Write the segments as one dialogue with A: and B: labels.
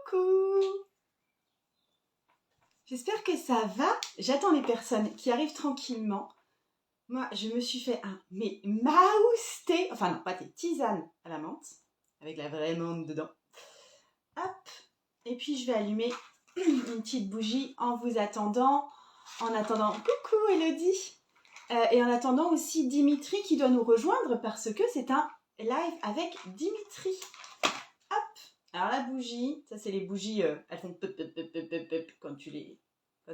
A: Coucou! J'espère que ça va. J'attends les personnes qui arrivent tranquillement. Moi, je me suis fait un mouse thé, enfin non, pas thé, tisane à la menthe, avec la vraie menthe dedans. Hop! Et puis je vais allumer une petite bougie en vous attendant. En attendant, coucou Elodie! Et en attendant aussi Dimitri qui doit nous rejoindre parce que c'est un live avec Dimitri. Hop! Alors la bougie, ça c'est les bougies, elles font pep, pep, pep, pep, pep, pep quand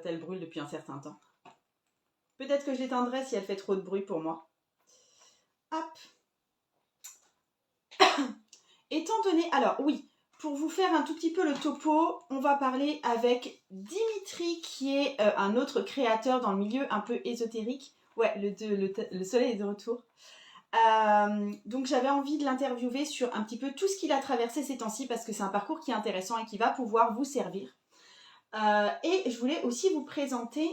A: elles brûlent depuis un certain temps. Peut-être que je l'éteindrai si elle fait trop de bruit pour moi. Hop! Étant donné, alors oui, pour vous faire un tout petit peu le topo, on va parler avec Dimitri qui est un autre créateur dans le milieu un peu ésotérique. Ouais, le soleil est de retour. Donc j'avais envie de l'interviewer sur un petit peu tout ce qu'il a traversé ces temps-ci parce que c'est un parcours qui est intéressant et qui va pouvoir vous servir. Et je voulais aussi vous présenter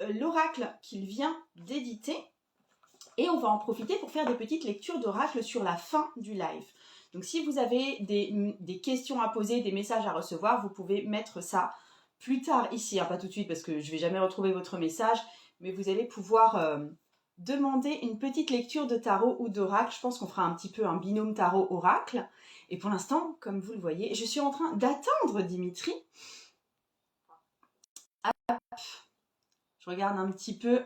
A: l'oracle qu'il vient d'éditer et on va en profiter pour faire des petites lectures d'oracle sur la fin du live. Donc si vous avez des questions à poser, des messages à recevoir, vous pouvez mettre ça plus tard ici, pas tout de suite parce que je ne vais jamais retrouver votre message, mais vous allez pouvoir demander une petite lecture de tarot ou d'oracle. Je pense qu'on fera un petit peu un binôme tarot-oracle. Et pour l'instant, comme vous le voyez, je suis en train d'attendre Dimitri. Hop. Je regarde un petit peu.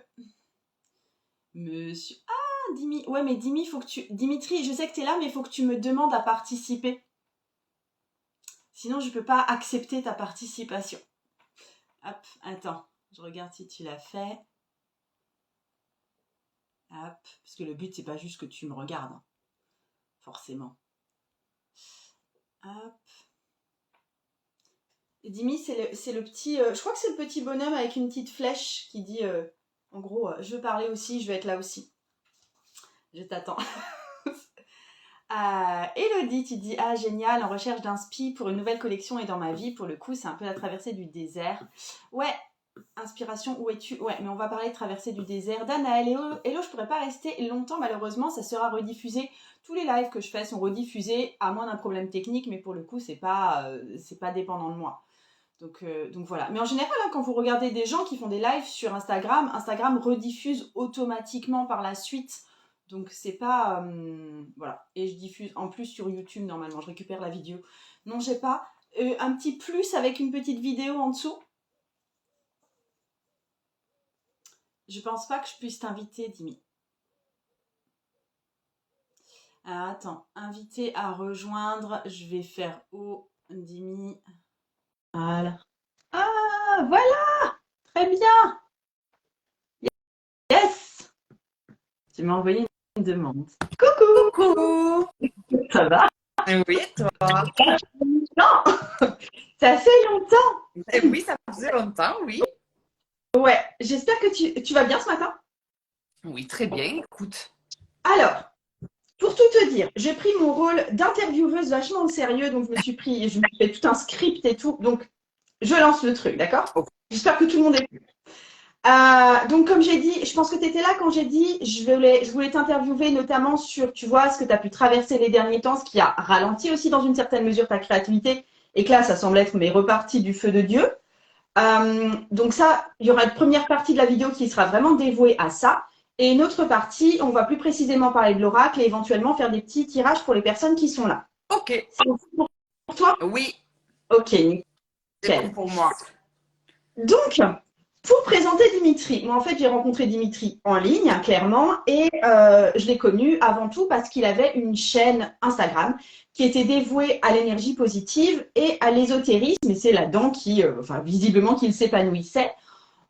A: Monsieur... Ah, Dimitri. Ouais, mais Dimitri, je sais que tu es là, mais il faut que tu me demandes à participer. Sinon, je ne peux pas accepter ta participation. Hop, attends. Je regarde si tu l'as fait. Hop, parce que le but, c'est pas juste que tu me regardes. Hein. Forcément. Hop. Dimi, c'est le petit... je crois que c'est le petit bonhomme avec une petite flèche qui dit... en gros, je veux parler aussi, je veux être là aussi. Je t'attends. Elodie, tu dis, ah génial, en recherche d'inspi pour une nouvelle collection et dans ma vie, pour le coup, c'est un peu la traversée du désert. Ouais, inspiration, où es-tu? Ouais, mais on va parler de traversée du désert. Dana, hello, je pourrais pas rester longtemps, malheureusement, ça sera rediffusé. Tous les lives que je fais sont rediffusés, à moins d'un problème technique, mais pour le coup, c'est pas dépendant de moi. Donc voilà. Mais en général, hein, quand vous regardez des gens qui font des lives sur Instagram, Instagram rediffuse automatiquement par la suite. Donc c'est pas... voilà. Et je diffuse en plus sur YouTube normalement. Je récupère la vidéo. Non, j'ai pas. Un petit plus avec une petite vidéo en dessous. Je pense pas que je puisse t'inviter, Dimi. Alors attends. Inviter à rejoindre. Je vais faire Dimi. Voilà. Ah, voilà! Très bien! Yes! Tu m'as envoyé une demande. Coucou!
B: Coucou!
A: Ça va?
B: Oui, et toi?
A: Non! Ça fait longtemps!
B: Oui, ça faisait longtemps, oui.
A: Ouais, j'espère que tu vas bien ce matin.
B: Oui, très bien, écoute.
A: Alors, pour tout te dire, j'ai pris mon rôle d'intervieweuse vachement au sérieux, donc je me suis fait tout un script et tout, donc je lance le truc, d'accord?
B: Ok.
A: J'espère que tout le monde est... donc, comme j'ai dit, je pense que tu étais là quand j'ai dit, je voulais t'interviewer notamment sur, tu vois, ce que tu as pu traverser les derniers temps, ce qui a ralenti aussi dans une certaine mesure ta créativité, et que là, ça semble être mais reparti du feu de Dieu. Donc ça, il y aura une première partie de la vidéo qui sera vraiment dévouée à ça, et une autre partie, on va plus précisément parler de l'oracle et éventuellement faire des petits tirages pour les personnes qui sont là.
B: Ok.
A: C'est bon pour toi?
B: Oui,
A: Ok,
B: c'est
A: nickel.
B: bon pour moi.
A: Donc, pour présenter Dimitri, moi en fait j'ai rencontré Dimitri en ligne, hein, clairement, et je l'ai connu avant tout parce qu'il avait une chaîne Instagram qui était dévouée à l'énergie positive et à l'ésotérisme, et c'est là-dedans visiblement qu'il s'épanouissait.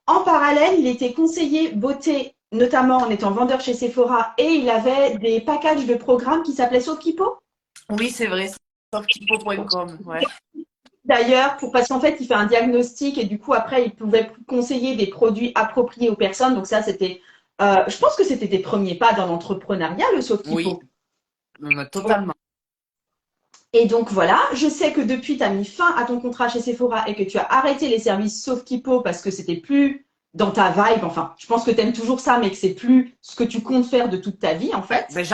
A: En parallèle, il était conseiller beauté, notamment en étant vendeur chez Sephora, et il avait des packages de programmes qui s'appelaient Sokipo.
B: Oui, c'est vrai, sortipo.com, ouais.
A: D'ailleurs, parce qu'en fait, il fait un diagnostic et du coup, après, il pouvait conseiller des produits appropriés aux personnes. Donc ça, c'était, je pense que c'était tes premiers pas dans l'entrepreneuriat, le
B: Oui,
A: Softkeepo.
B: totalement.
A: Et donc voilà, je sais que depuis, tu as mis fin à ton contrat chez Sephora et que tu as arrêté les services Softkeepo parce que c'était plus dans ta vibe. Enfin, je pense que tu aimes toujours ça, mais que c'est plus ce que tu comptes faire de toute ta vie, en
B: Ouais,
A: fait.
B: ben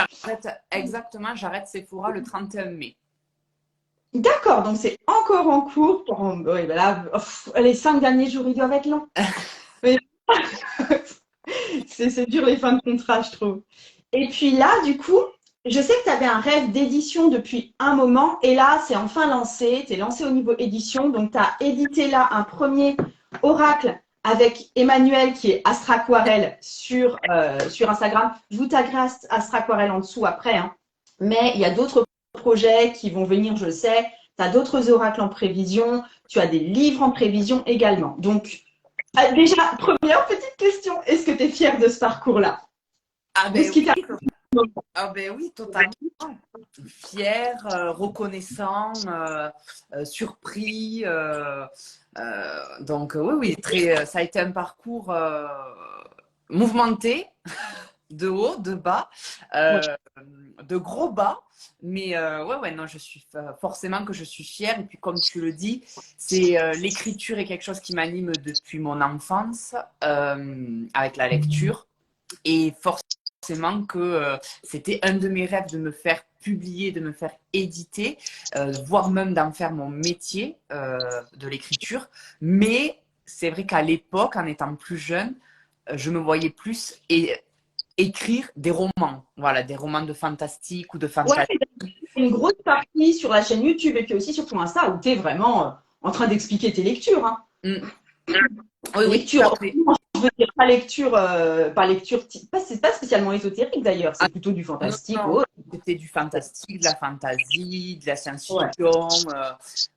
B: j'arrête Sephora le 31 mai.
A: D'accord, donc c'est encore en cours. Oui, ben là, les 5 derniers jours, ils doivent être longs. Mais c'est dur les fins de contrat, je trouve. Et puis là, du coup, je sais que tu avais un rêve d'édition depuis un moment, et là, c'est enfin lancé. Tu es lancé au niveau édition, donc tu as édité là un premier oracle avec Emmanuel qui est Astraquarelle sur Instagram. Je vous taguerai Astraquarelle en dessous après, hein. Mais il y a d'autres projets qui vont venir, je sais. Tu as d'autres oracles en prévision, tu as des livres en prévision également. Donc, déjà, première petite question, est-ce que tu es fière de ce parcours-là?
B: Ah
A: De ce
B: ben
A: qui t'a...
B: oui, ah ben oui, totalement. Fier, reconnaissant, surpris. Donc oui, oui, très, ça a été un parcours mouvementé, de haut, de bas,
A: Ouais.
B: de gros bas. Mais ouais, ouais, non, je suis forcément que je suis fière. Et puis comme tu le dis, c'est l'écriture est quelque chose qui m'anime depuis mon enfance, avec la lecture. Et forcément que c'était un de mes rêves de me faire publier, de me faire éditer, voire même d'en faire mon métier de l'écriture. Mais c'est vrai qu'à l'époque, en étant plus jeune, je me voyais plus écrire des romans. Voilà, des romans de fantastique ou de
A: Ouais,
B: fantasy.
A: une grosse partie sur la chaîne YouTube et puis aussi sur ton Insta où tu es vraiment en train d'expliquer tes lectures, hein.
B: Mm. Oui, oui, tout à
A: Lecture,
B: fait.
A: je veux dire, pas lecture, c'est pas spécialement ésotérique d'ailleurs,
B: Ah,
A: c'est plutôt du
B: non,
A: fantastique.
B: non,
A: Oh.
B: c'était du fantastique, de la fantasy, de la
A: Ouais,
B: science-fiction,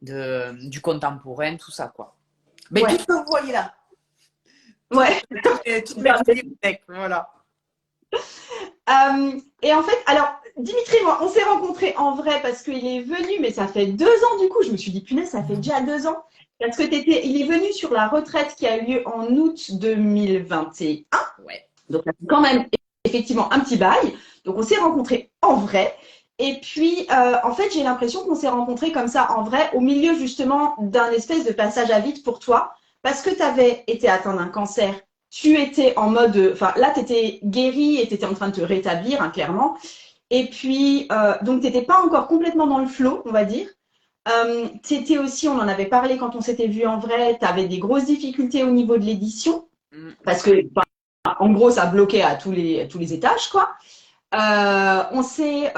B: du contemporain, tout ça, quoi. Mais tout
A: ouais,
B: ce que vous voyez là,
A: ouais.
B: toutes mes bibliothèques, voilà.
A: Et en fait, alors, Dimitri, moi, on s'est rencontrés en vrai parce qu'il est venu, mais ça fait 2 ans du coup. Je me suis dit, punaise, ça fait déjà 2 ans. Parce que il est venu sur la retraite qui a eu lieu en août 2021.
B: Ouais.
A: Donc, ça fait quand même effectivement un petit bail. Donc, on s'est rencontrés en vrai. Et puis, en fait, j'ai l'impression qu'on s'est rencontrés comme ça en vrai, au milieu justement d'un espèce de passage à vide pour toi, parce que tu avais été atteint d'un cancer. Tu étais en mode, enfin là, tu étais guéri et tu étais en train de te rétablir, hein, clairement. Et puis, donc, tu n'étais pas encore complètement dans le flow, on va dire. Tu étais aussi, on en avait parlé quand on s'était vu en vrai, tu avais des grosses difficultés au niveau de l'édition,
B: Mm.
A: parce que, en gros, ça bloquait à tous les étages, quoi. On s'est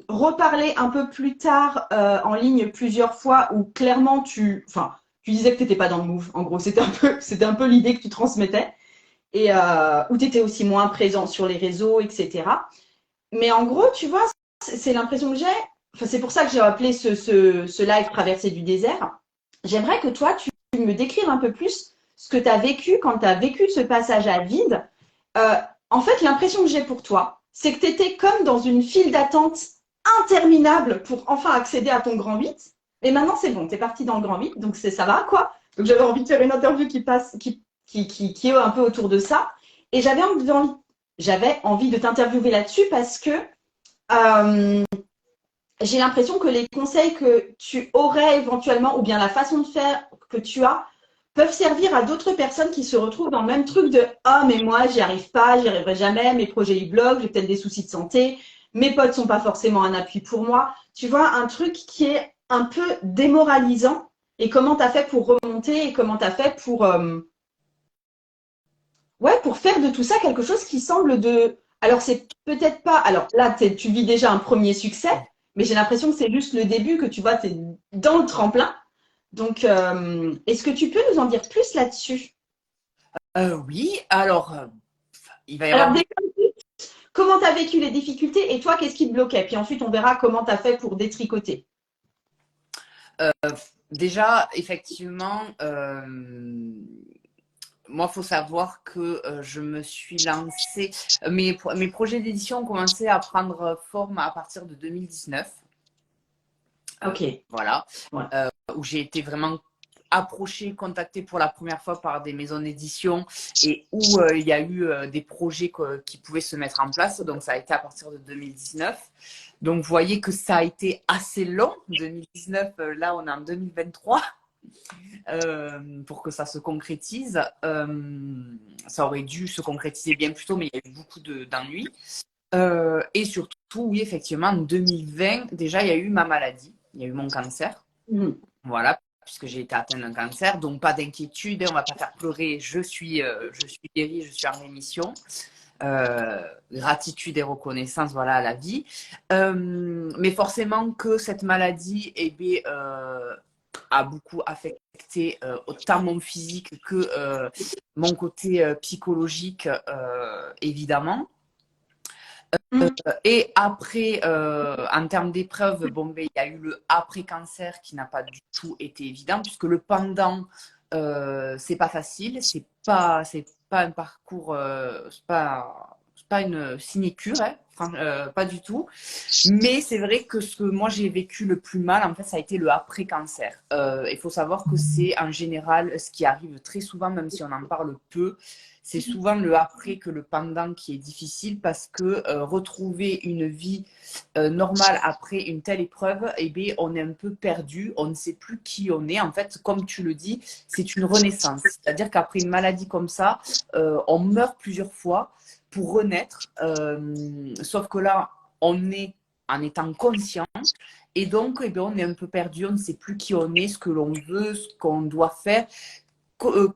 A: reparlé un peu plus tard en ligne plusieurs fois où clairement tu disais que tu n'étais pas dans le move. En gros, c'était un peu l'idée que tu transmettais et où tu étais aussi moins présent sur les réseaux, etc. Mais en gros, tu vois, c'est l'impression que j'ai. Enfin, c'est pour ça que j'ai appelé ce live Traversée du désert. J'aimerais que toi, tu me décrives un peu plus ce que tu as vécu quand tu as vécu ce passage à vide. Euh, En fait, l'impression que j'ai pour toi, c'est que tu étais comme dans une file d'attente interminable pour enfin accéder à ton grand 8. Et maintenant, c'est bon, tu es parti dans le grand 8, donc ça va, quoi. Donc j'avais envie de faire une interview qui est un peu autour de ça. Et j'avais envie de t'interviewer là-dessus parce que euh, j'ai l'impression que les conseils que tu aurais éventuellement, ou bien la façon de faire que tu as, peuvent servir à d'autres personnes qui se retrouvent dans le même truc de ah, mais moi, j'y arrive pas, j'y arriverai jamais, mes projets ils bloquent, j'ai peut-être des soucis de santé, mes potes sont pas forcément un appui pour moi. Tu vois, un truc qui est un peu démoralisant. Et comment tu as fait pour remonter et comment tu as fait pour faire de tout ça quelque chose qui semble de. Alors, c'est peut-être pas. Alors là, tu vis déjà un premier succès, mais j'ai l'impression que c'est juste le début, que tu vois, tu es dans le tremplin. Donc, est-ce que tu peux nous en dire plus là-dessus?
B: Oui, alors, il va y
A: Alors,
B: avoir des...
A: déjà, comment tu as vécu les difficultés et toi, qu'est-ce qui te bloquait? Puis ensuite, on verra comment tu as fait pour détricoter.
B: Déjà, effectivement, moi, il faut savoir que je me suis lancée... mes projets d'édition ont commencé à prendre forme à partir de 2019.
A: Ok.
B: Voilà.
A: Ouais.
B: Où j'ai été vraiment approchée, contactée pour la première fois par des maisons d'édition et où il y a eu des projets qui pouvaient se mettre en place. Donc, ça a été à partir de 2019. Donc, vous voyez que ça a été assez long. 2019, là, on est en 2023. Pour que ça se concrétise. Ça aurait dû se concrétiser bien plus tôt, mais il y a eu beaucoup d'ennuis. Et surtout, oui, effectivement, en 2020, déjà, il y a eu ma maladie. Il y a eu mon cancer.
A: Mhm.
B: Voilà, puisque j'ai été atteinte d'un cancer, donc pas d'inquiétude, on ne va pas faire pleurer, je suis guérie, je suis en rémission. Gratitude et reconnaissance, voilà, à la vie. Mais forcément que cette maladie, eh bien, a beaucoup affecté autant mon physique que mon côté psychologique, évidemment.
A: Mhm.
B: Et après, en termes d'épreuves, bon, ben, il y a eu le après-cancer qui n'a pas du tout été évident, puisque le pendant, c'est pas facile, c'est pas un parcours, c'est pas une sinécure, hein, pas du tout. Mais c'est vrai que ce que moi j'ai vécu le plus mal, en fait, ça a été le après-cancer. Il faut savoir que c'est en général ce qui arrive très souvent, même si on en parle peu. C'est souvent le après que le pendant qui est difficile parce que retrouver une vie normale après une telle épreuve, eh bien, on est un peu perdu, on ne sait plus qui on est. En fait, comme tu le dis, c'est une renaissance. C'est-à-dire qu'après une maladie comme ça, on meurt plusieurs fois pour renaître. Sauf que là, on est en étant conscient. Et donc, eh bien, on est un peu perdu, on ne sait plus qui on est, ce que l'on veut, ce qu'on doit faire,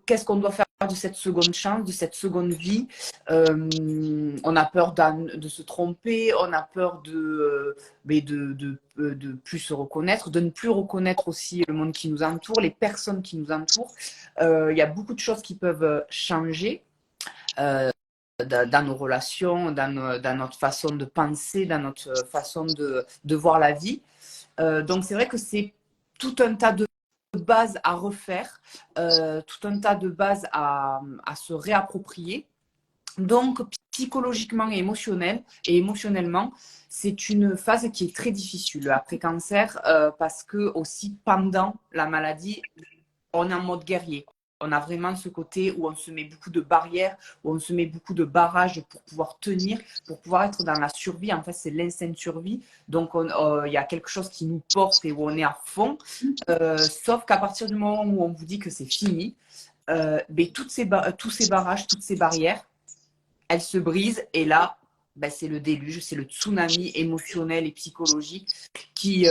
B: qu'est-ce qu'on doit faire de cette seconde chance, de cette seconde vie. On a peur de se tromper, on a peur de plus se reconnaître, de ne plus reconnaître aussi le monde qui nous entoure, les personnes qui nous entourent. Il y a beaucoup de choses qui peuvent changer. Dans nos relations, dans notre façon de penser, dans notre façon de voir la vie. Donc c'est vrai que c'est tout un tas de bases à refaire, tout un tas de bases à se réapproprier. Donc psychologiquement et émotionnellement, c'est une phase qui est très difficile après cancer parce que aussi pendant la maladie, on est en mode guerrier. On a vraiment ce côté où on se met beaucoup de barrières, où on se met beaucoup de barrages pour pouvoir tenir, pour pouvoir être dans la survie. En fait, c'est l'instinct de survie. Donc, il y a quelque chose qui nous porte et où on est à fond. Sauf qu'à partir du moment où on vous dit que c'est fini, ben, tous ces barrages, toutes ces barrières, elles se brisent. Et là, ben, c'est le déluge, c'est le tsunami émotionnel et psychologique qui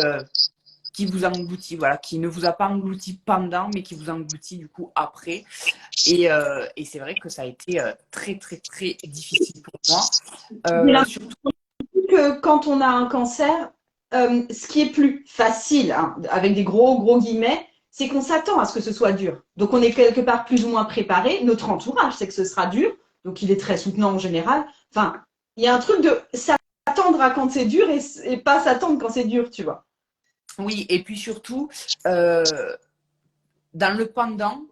B: vous engloutit, voilà, qui ne vous a pas englouti pendant, mais qui vous engloutit du coup après. Et c'est vrai que ça a été très, très, très difficile pour moi.
A: J'ai
B: Surtout,
A: l'impression que quand on a un cancer, ce qui est plus facile, hein, avec des gros, gros guillemets, c'est qu'on s'attend à ce que ce soit dur. Donc on est quelque part plus ou moins préparé. Notre entourage sait que ce sera dur, donc il est très soutenant en général. Enfin, il y a un truc de s'attendre à quand c'est dur et pas s'attendre quand c'est dur, tu vois.
B: oui, et puis surtout, euh, dans le pendant,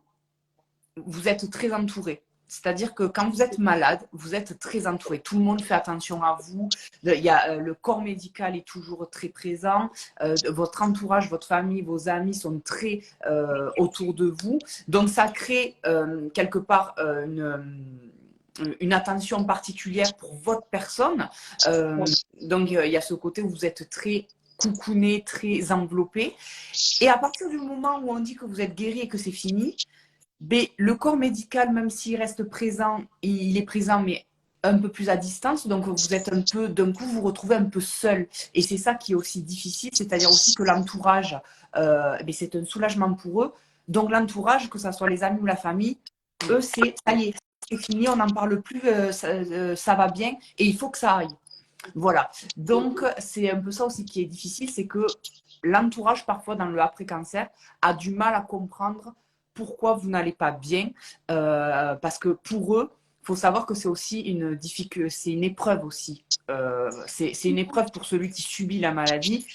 B: vous êtes très entouré. C'est-à-dire que quand vous êtes malade, vous êtes très entouré. Tout le monde fait attention à vous. Il y a, le corps médical est toujours très présent. Votre entourage, votre famille, vos amis sont très autour de vous. Donc ça crée quelque part une attention particulière pour votre personne. Donc il y a ce côté où vous êtes très coucouné, très enveloppé. Et à partir du moment où on dit que vous êtes guéri et que c'est fini, mais le corps médical, même s'il reste présent, il est présent, mais un peu plus à distance. Donc, vous êtes un peu, d'un coup, vous vous retrouvez un peu seul. Et c'est ça qui est aussi difficile, c'est-à-dire aussi que l'entourage, c'est un soulagement pour eux. Donc, l'entourage, que ce soit les amis ou la famille, eux, c'est ça y est, c'est fini, on n'en parle plus, ça va bien et il faut que ça aille. Voilà. Donc, c'est un peu ça aussi qui est difficile, c'est que l'entourage, parfois, dans le après-cancer, a du mal à comprendre pourquoi vous n'allez pas bien. Parce que pour eux, il faut savoir que c'est aussi une difficulté, c'est une épreuve aussi. C'est une épreuve pour celui qui subit la maladie,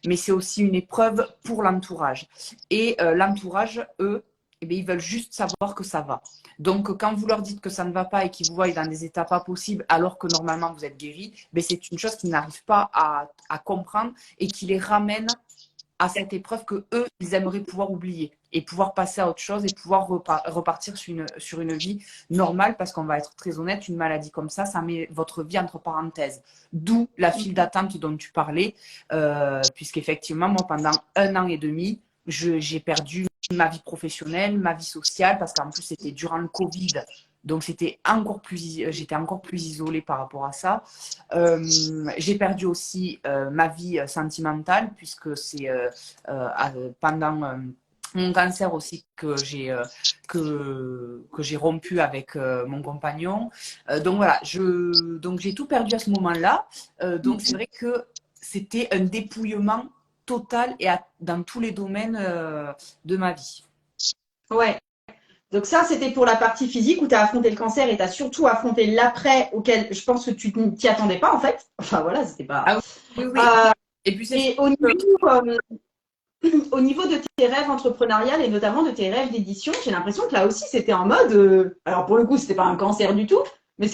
B: mais c'est aussi une épreuve pour l'entourage. Et l'entourage, eux, eh bien, ils veulent juste savoir que ça va. Donc, quand vous leur dites que ça ne va pas et qu'ils vous voient dans des états pas possibles alors que normalement vous êtes guéri, ben c'est une chose qu'ils n'arrivent pas à comprendre et qui les ramène à cette épreuve que eux, ils aimeraient pouvoir oublier et pouvoir passer à autre chose et pouvoir repartir sur une vie normale parce qu'on va être très honnête, une maladie comme ça met votre vie entre parenthèses. D'où la file d'attente dont tu parlais, puisqu'effectivement, moi, pendant 1 an et demi, j'ai perdu ma vie professionnelle, ma vie sociale, parce qu'en plus, c'était durant le Covid. Donc, j'étais encore plus isolée par rapport à ça. J'ai perdu aussi ma vie sentimentale, puisque c'est pendant mon cancer aussi que j'ai rompu avec mon compagnon. Donc voilà, donc j'ai tout perdu à ce moment-là. Donc c'est vrai que c'était un dépouillement total dans tous les domaines de ma vie.
A: Ouais. Donc ça, c'était pour la partie physique où tu as affronté le cancer et tu as surtout affronté l'après auquel je pense que tu t'y attendais pas en fait. Enfin voilà, c'était pas.
B: Ah oui, oui.
A: Euh,
B: Et puis c'est sûr
A: et
B: que
A: au niveau de tes rêves entrepreneuriales et notamment de tes rêves d'édition, j'ai l'impression que là aussi c'était en mode. Alors pour le coup, c'était pas un cancer du tout, mais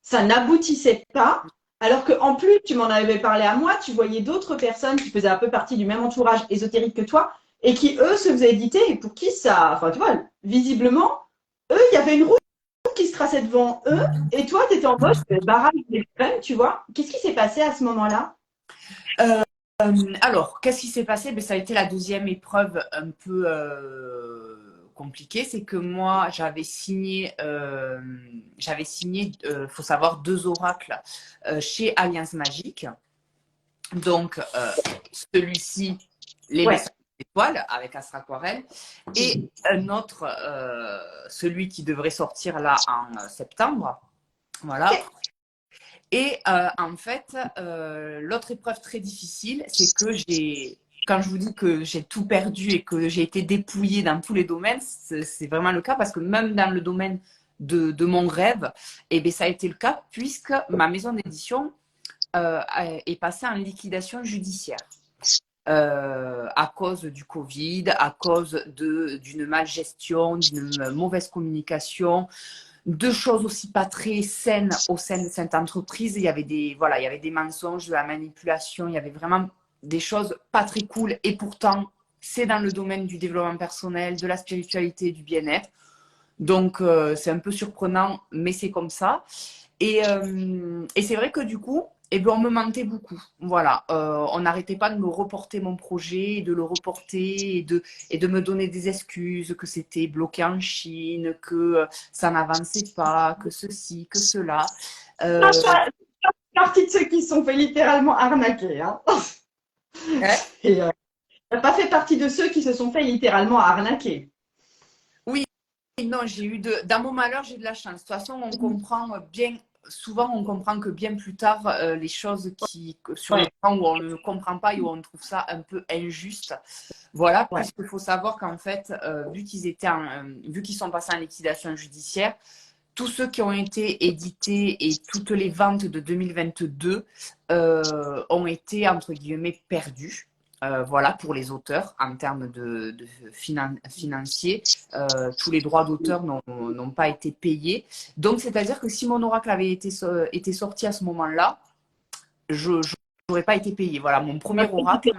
A: ça n'aboutissait pas. Alors que en plus, tu m'en avais parlé à moi, tu voyais d'autres personnes qui faisaient un peu partie du même entourage ésotérique que toi et qui eux se faisaient éditer et pour qui ça, enfin tu vois, visiblement, eux, il y avait une route qui se traçait devant eux et toi, tu étais en mode barrage extrême, tu vois. Qu'est-ce qui s'est passé à ce moment-là?
B: alors, qu'est-ce qui s'est passé? Ben, ça a été la deuxième épreuve un peu compliquée. C'est que moi, j'avais signé, faut savoir, 2 oracles chez Alliance Magique. Donc, celui-ci, Les
A: Ouais.
B: Messages des étoiles, avec Astra Aquarelle, et un autre, celui qui devrait sortir là en septembre. Voilà. Et en fait, l'autre épreuve très difficile, c'est que quand je vous dis que j'ai tout perdu et que j'ai été dépouillée dans tous les domaines, c'est vraiment le cas parce que même dans le domaine de mon rêve, eh bien, ça a été le cas puisque ma maison d'édition est passée en liquidation judiciaire. À cause du Covid, à cause d'une malgestion, d'une mauvaise communication, 2 choses aussi pas très saines au sein de cette entreprise. Voilà, il y avait des mensonges, de la manipulation, il y avait vraiment des choses pas très cool. Et pourtant, c'est dans le domaine du développement personnel, de la spiritualité, du bien-être. Donc, c'est un peu surprenant, mais c'est comme ça. Et c'est vrai que du coup, eh bien, on me mentait beaucoup. Voilà, on n'arrêtait pas de me reporter mon projet, de le reporter et de me donner des excuses, que c'était bloqué en Chine, que ça n'avançait pas, que ceci, que cela.
A: Je
B: Euh,
A: fais partie de ceux qui se sont fait littéralement arnaquer. Hein.
B: hein.
A: Et t'as pas fait partie de ceux qui se sont fait littéralement arnaquer.
B: Oui, non, dans mon malheur, j'ai de la chance. De toute façon, on comprend bien. Souvent, on comprend que bien plus tard, les choses sur le
A: Ouais,
B: temps où on ne comprend pas et où on trouve ça un peu injuste. Voilà,
A: ouais.
B: puisqu'il faut savoir qu'en fait, vu qu'ils sont passés en liquidation judiciaire, tous ceux qui ont été édités et toutes les ventes de 2022 ont été, entre guillemets, perdus. Voilà, pour les auteurs, en termes de financiers, tous les droits d'auteur n'ont pas été payés. Donc, c'est-à-dire que si mon oracle avait été sorti à ce moment-là, je n'aurais pas été payé. Voilà, mon premier oracle,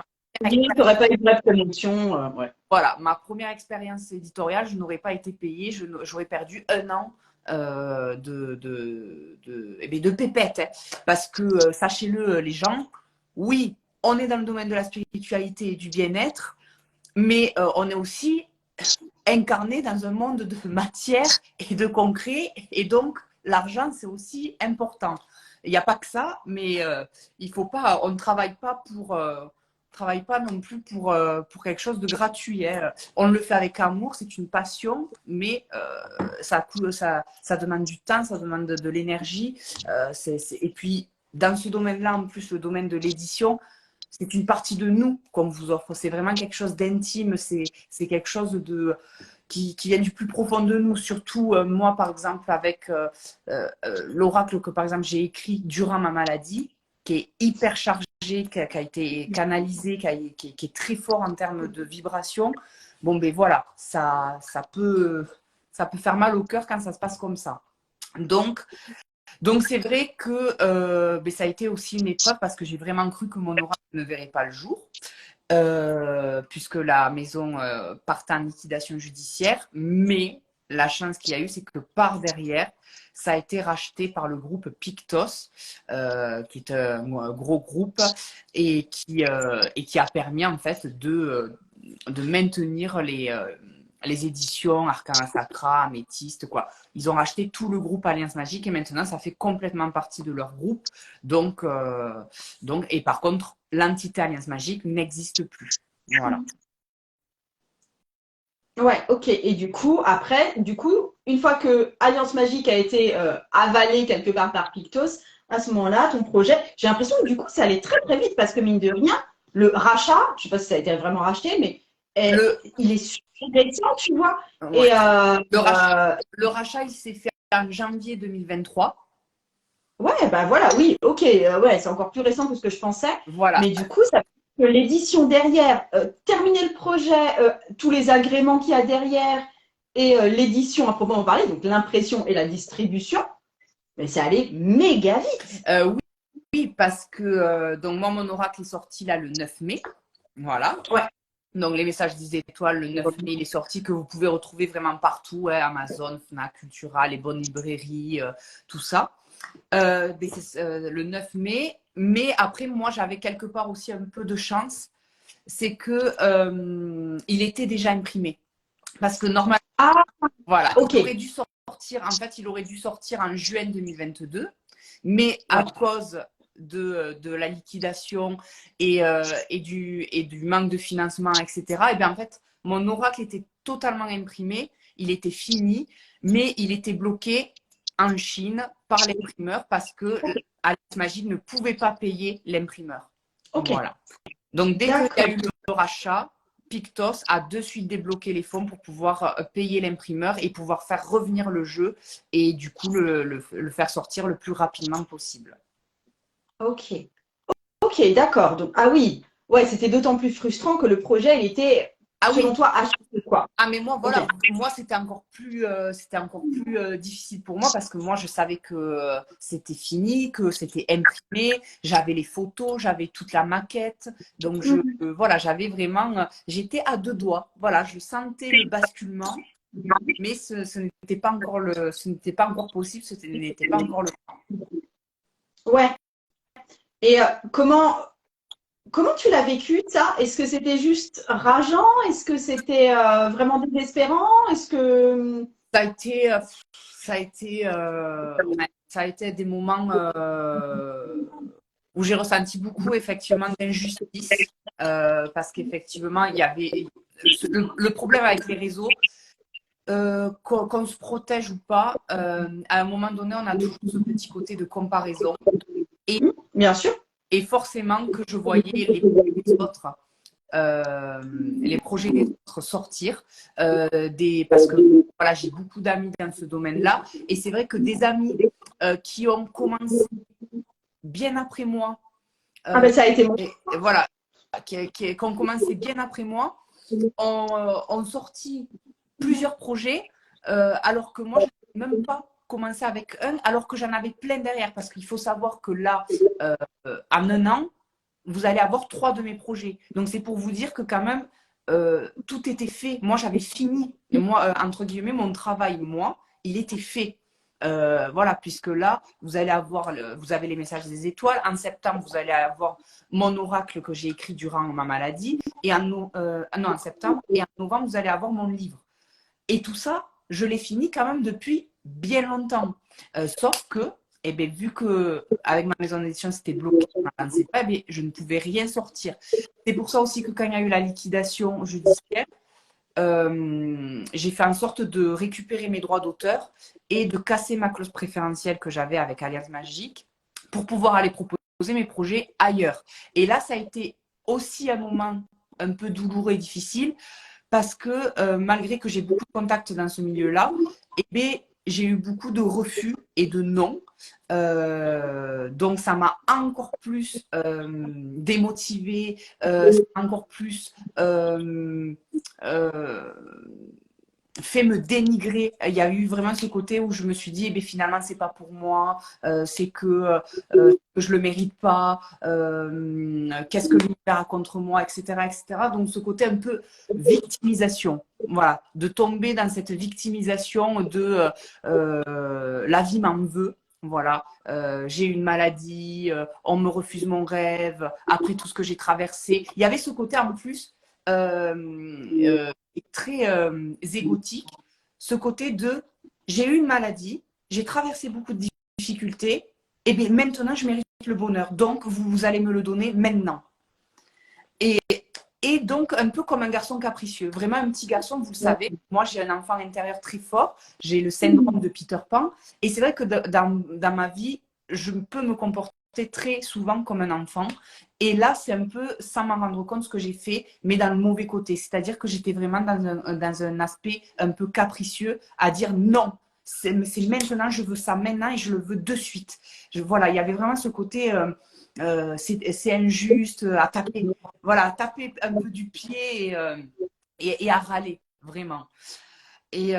A: Tu n'aurais pas eu de connexion. Ouais.
B: voilà, ma première expérience éditoriale, je n'aurais pas été payée, j'aurais perdu un an de pépette. Hein. Parce que, sachez-le, les gens, oui, on est dans le domaine de la spiritualité et du bien-être, mais on est aussi incarné dans un monde de matière et de concret, et donc l'argent, c'est aussi important. Il n'y a pas que ça, mais il faut pas, on ne travaille pas travaille pas non plus pour quelque chose de gratuit. Hein. On le fait avec amour, c'est une passion, mais ça demande du temps, ça demande de l'énergie. Et puis, dans ce domaine-là, en plus, le domaine de l'édition, c'est une partie de nous qu'on vous offre. C'est vraiment quelque chose d'intime, c'est quelque chose qui vient du plus profond de nous. Surtout, moi, par exemple, avec l'oracle que, par exemple, j'ai écrit durant ma maladie, qui est hyper chargé, qui a été canalisé, qui est très fort en termes de vibration. Bon, ben voilà, ça peut faire mal au cœur quand ça se passe comme ça. Donc c'est vrai que ben, ça a été aussi une épreuve parce que j'ai vraiment cru que mon oracle ne verrait pas le jour, puisque la maison partait en liquidation judiciaire. Mais la chance qu'il y a eu, c'est que par derrière, ça a été racheté par le groupe Pictos, qui est un gros groupe et qui a permis en fait de maintenir les éditions Arcana Sacra, Améthyste, quoi. Ils ont racheté tout le groupe Alliance Magique et maintenant, ça fait complètement partie de leur groupe. Et par contre, l'entité Alliance Magique n'existe plus. Voilà.
A: Ouais, ok. Et du coup, après, une fois que Alliance Magique a été avalée quelque part par Pictos, à ce moment-là, ton projet, j'ai l'impression que du coup, ça allait très très vite parce que mine de rien, le rachat, je sais pas si ça a été vraiment racheté, mais
B: Le,
A: il est super récent, tu vois.
B: ouais.
A: Et
B: Le rachat, il s'est fait en janvier 2023.
A: ouais, bah voilà, oui, ok, ouais, c'est encore plus récent que ce que je pensais.
B: Voilà.
A: Mais du coup, ça fait que l'édition derrière, terminer le projet, tous les agréments qu'il y a derrière et l'édition à proprement parler, donc l'impression et la distribution, mais c'est allé méga vite.
B: Oui, oui, parce que donc moi, mon oracle est sorti là le 9 mai. Voilà.
A: Ouais.
B: Donc, les messages des étoiles, le 9 mai, il est sorti, que vous pouvez retrouver vraiment partout, hein, Amazon, Fnac, Cultura, les bonnes librairies, tout ça. Mais c'est le 9 mai. Mais après, moi, j'avais quelque part aussi un peu de chance. C'est que il était déjà imprimé. Parce que normalement,
A: Ah,
B: voilà,
A: ok.
B: il aurait dû sortir, en fait, il aurait dû sortir en juin 2022. Mais à
A: Ouais.
B: cause de la liquidation et du manque de financement, etc., et bien en fait, mon oracle était totalement imprimé, il était fini, mais il était bloqué en Chine par l'imprimeur parce que Alice Magique ne pouvait pas payer l'imprimeur.
A: Ok.
B: Voilà. Donc, dès qu'il y a
A: D'accord.
B: eu le rachat, Pictos a de suite débloqué les fonds pour pouvoir payer l'imprimeur et pouvoir faire revenir le jeu et du coup le faire sortir le plus rapidement possible.
A: Ok. Ok, d'accord. Donc, ah oui. Ouais, c'était d'autant plus frustrant que le projet, il était,
B: Ah
A: selon
B: oui,
A: toi, acheté, quoi.
B: ah mais moi
A: Ok.
B: voilà, moi c'était encore plus difficile pour moi parce que moi je savais que c'était fini, que c'était imprimé, j'avais les photos, j'avais toute la maquette, donc voilà, j'avais vraiment, j'étais à deux doigts, voilà, je sentais le basculement, mais ce n'était pas encore ce n'était pas encore possible, ce n'était pas encore le temps.
A: Ouais. Et comment tu l'as vécu, ça? Est-ce que c'était juste rageant? Est-ce que c'était vraiment désespérant? Est-ce que...
B: Ça a été, ouais, ça a été des moments où j'ai ressenti beaucoup effectivement d'injustice parce qu'effectivement il y avait le problème avec les réseaux, qu'on se protège ou pas, à un moment donné on a toujours ce petit côté de comparaison et,
A: Bien sûr.
B: et forcément que je voyais les autres. Les projets des autres sortir, parce que voilà, j'ai beaucoup d'amis dans ce domaine-là, et c'est vrai que des amis qui ont commencé bien après moi,
A: Ah ben ça a été mon...
B: et voilà, qui ont commencé bien après moi, ont sorti plusieurs projets, alors que moi, je n'avais même pas commencé avec un, alors que j'en avais plein derrière, parce qu'il faut savoir que là, en un an, vous allez avoir 3 de mes projets. Donc, c'est pour vous dire que quand même, tout était fait. Moi, j'avais fini. Et moi, entre guillemets, mon travail, moi, il était fait. Voilà, puisque là, vous allez avoir, vous avez les messages des étoiles. En septembre, vous allez avoir mon oracle que j'ai écrit durant ma maladie. Et non, en septembre. Et en novembre, vous allez avoir mon livre. Et tout ça, je l'ai fini quand même depuis bien longtemps. Sauf que, eh bien, vu que avec ma maison d'édition, c'était bloqué, pas, eh bien, je ne pouvais rien sortir. C'est pour ça aussi que quand il y a eu la liquidation judiciaire, j'ai fait en sorte de récupérer mes droits d'auteur et de casser ma clause préférentielle que j'avais avec Alliance Magique pour pouvoir aller proposer mes projets ailleurs. Et là, ça a été aussi un moment un peu douloureux et difficile parce que malgré que j'ai beaucoup de contacts dans ce milieu-là, eh bien, j'ai eu beaucoup de refus et de non. Donc, ça m'a encore plus démotivée, ça m'a encore plus euh, fait me dénigrer. Il y a eu vraiment ce côté où je me suis dit, eh bien, finalement, c'est pas pour moi, c'est que je le mérite pas, qu'est-ce que l'univers a contre moi, etc., etc. Donc, ce côté un peu victimisation, voilà, de tomber dans cette victimisation de la vie m'en veut. Voilà, j'ai une maladie, on me refuse mon rêve, après tout ce que j'ai traversé. Il y avait ce côté en plus, très égotique, ce côté de j'ai eu une maladie, j'ai traversé beaucoup de difficultés, et bien maintenant je mérite le bonheur, donc vous allez me le donner maintenant. Et, et donc un peu comme un garçon capricieux, vraiment un petit garçon, vous le savez, moi j'ai un enfant intérieur très fort, j'ai le syndrome de Peter Pan, et c'est vrai que dans ma vie, je peux me comporter très souvent comme un enfant. Et là, c'est un peu, sans m'en rendre compte, ce que j'ai fait, mais dans le mauvais côté. C'est-à-dire que j'étais vraiment dans un aspect un peu capricieux, à dire non, c'est maintenant, je veux ça maintenant et je le veux de suite. Voilà, il y avait vraiment ce côté, c'est injuste, à taper, voilà, à taper un peu du pied et à râler, vraiment. Et,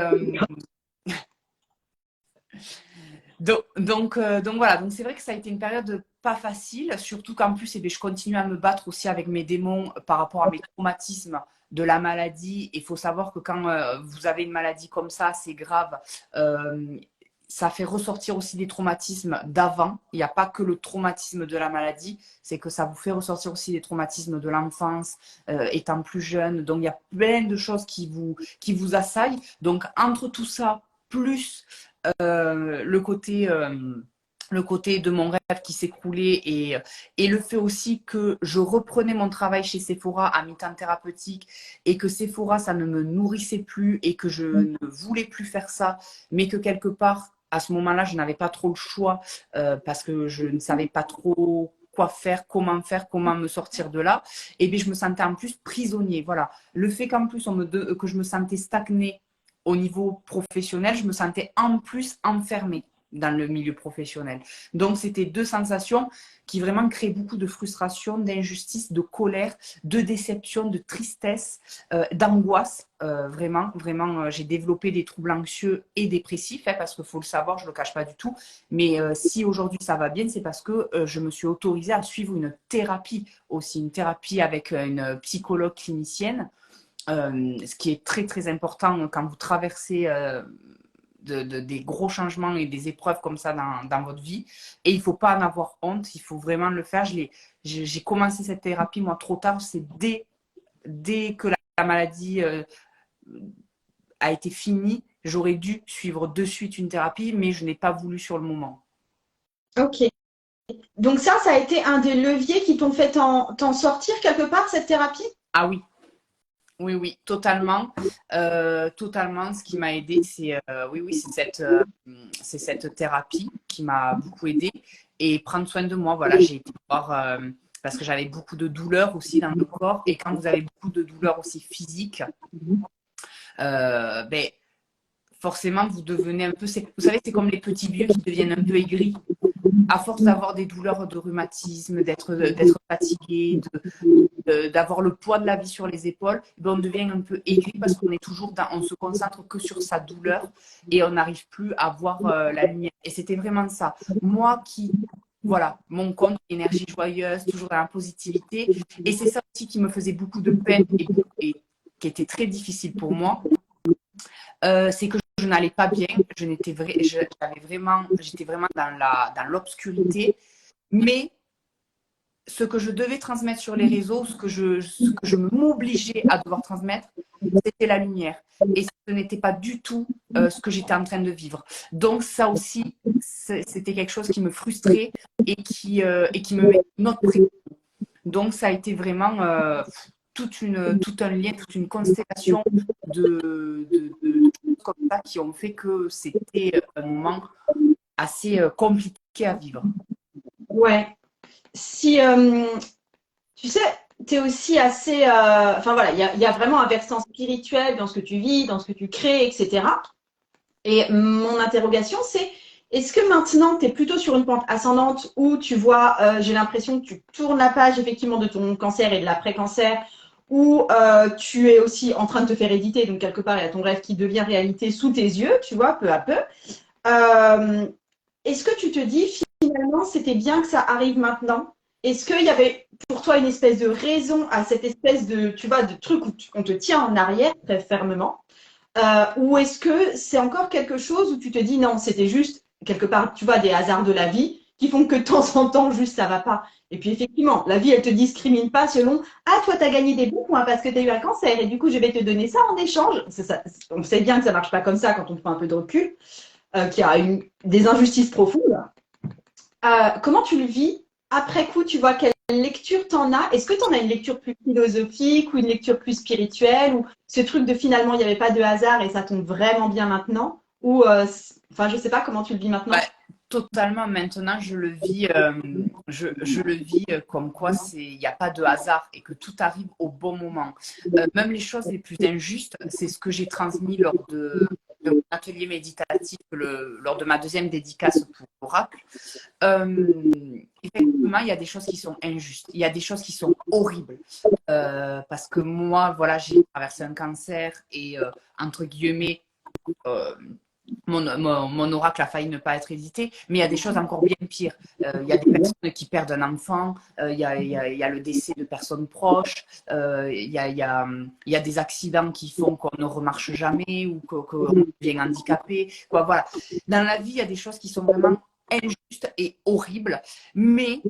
B: donc voilà, donc c'est vrai que ça a été une période pas facile, surtout qu'en plus, eh bien, je continue à me battre aussi avec mes démons par rapport à mes traumatismes de la maladie. Il faut savoir que quand vous avez une maladie comme ça, c'est grave. euh, Ça fait ressortir aussi des traumatismes d'avant. Il n'y a pas que le traumatisme de la maladie, c'est que ça vous fait ressortir aussi des traumatismes de l'enfance, étant plus jeune. Donc il y a plein de choses qui vous assaillent. Donc entre tout ça, plus le côté de mon rêve qui s'écroulait et le fait aussi que je reprenais mon travail chez Sephora à mi-temps thérapeutique et que Sephora, ça ne me nourrissait plus et que je ne voulais plus faire ça, mais que quelque part, à ce moment-là, je n'avais pas trop le choix parce que je ne savais pas trop quoi faire, comment me sortir de là, et bien je me sentais en plus prisonnier. Voilà. Le fait qu'en plus que je me sentais stagnée au niveau professionnel, je me sentais en plus enfermée dans le milieu professionnel. Donc, c'était deux sensations qui vraiment créent beaucoup de frustration, d'injustice, de colère, de déception, de tristesse, d'angoisse. Vraiment, vraiment, j'ai développé des troubles anxieux et dépressifs, hein, parce qu'il faut le savoir, je ne le cache pas du tout. Mais si aujourd'hui ça va bien, c'est parce que je me suis autorisée à suivre une thérapie aussi, une thérapie avec une psychologue clinicienne. Ce qui est très très important quand vous traversez des gros changements et des épreuves comme ça dans votre vie. Et il ne faut pas en avoir honte, il faut vraiment le faire. J'ai commencé cette thérapie, moi, trop tard. C'est dès que la maladie a été finie, j'aurais dû suivre de suite une thérapie, mais je n'ai pas voulu sur le moment.
A: Ok. Donc ça a été un des leviers qui t'ont fait t'en sortir quelque part, cette thérapie?
B: Ah oui, oui, oui, totalement. Totalement. Ce qui m'a aidé, oui, c'est cette thérapie qui m'a beaucoup aidé et prendre soin de moi. Voilà, j'ai été voir parce que j'avais beaucoup de douleurs aussi dans le corps. Et quand vous avez beaucoup de douleurs aussi physiques, ben, forcément, vous devenez un peu. Vous savez, c'est comme les petits vieux qui deviennent un peu aigris à force d'avoir des douleurs de rhumatisme, d'être fatigué, d'avoir le poids de la vie sur les épaules, ben on devient un peu aigri parce qu'on est toujours on se concentre que sur sa douleur et on n'arrive plus à voir la lumière. Et c'était vraiment ça. Moi voilà, mon compte énergie joyeuse, toujours dans la positivité. Et c'est ça aussi qui me faisait beaucoup de peine et qui était très difficile pour moi. C'est que je n'allais pas bien. J'étais vraiment dans l'obscurité. Mais ce que je devais transmettre sur les réseaux, ce que je m'obligeais à devoir transmettre, c'était la lumière. Et ce n'était pas du tout ce que j'étais en train de vivre. Donc ça aussi, c'était quelque chose qui me frustrait et qui me mettait une autre pression. Donc ça a été vraiment tout un lien, toute une constellation de choses comme ça qui ont fait que c'était un moment assez compliqué à vivre.
A: Ouais. Si, tu sais, tu es aussi assez. Enfin voilà, il y a vraiment un versant spirituel dans ce que tu vis, dans ce que tu crées, etc. Et mon interrogation, c'est est-ce que maintenant, tu es plutôt sur une pente ascendante où tu vois, j'ai l'impression que tu tournes la page effectivement de ton cancer et de l'après-cancer, où tu es aussi en train de te faire éditer, donc quelque part, il y a ton rêve qui devient réalité sous tes yeux, tu vois, peu à peu. Euh, Est-ce que tu te dis finalement, c'était bien que ça arrive maintenant? Est-ce qu'il y avait pour toi une espèce de raison à cette espèce de, tu vois, de truc où on te tient en arrière très fermement? Ou est-ce que c'est encore quelque chose où tu te dis non, c'était juste quelque part, tu vois, des hasards de la vie qui font que de temps en temps, juste ça va pas. Et puis effectivement, la vie, elle te discrimine pas selon ah, toi, tu as gagné des bons points parce que tu as eu un cancer et du coup, je vais te donner ça en échange. Ça, on sait bien que ça marche pas comme ça quand on prend un peu de recul, qu'il y a des injustices profondes. Comment tu le vis après coup? Tu vois quelle lecture t'en as? Est-ce que tu en as une lecture plus philosophique ou une lecture plus spirituelle ou ce truc de finalement il n'y avait pas de hasard et ça tombe vraiment bien maintenant? Ou enfin je sais pas comment tu le vis
B: Ouais,
A: maintenant.
B: totalement. Maintenant, je le vis comme quoi il n'y a pas de hasard et que tout arrive au bon moment. Même les choses les plus injustes, c'est ce que j'ai transmis de mon atelier méditatif, lors de ma deuxième dédicace pour l'oracle. Effectivement, il y a des choses qui sont injustes, il y a des choses qui sont horribles. Parce que moi, voilà, j'ai traversé un cancer et, entre guillemets, euh, mon oracle a failli ne pas être édité, mais il y a des choses encore bien pires. Il y a des personnes qui perdent un enfant, il y a le décès de personnes proches, il y a des accidents qui font qu'on ne remarche jamais ou qu'on devient handicapé. Quoi, voilà. Dans la vie, il y a des choses qui sont vraiment injustes et horribles, mais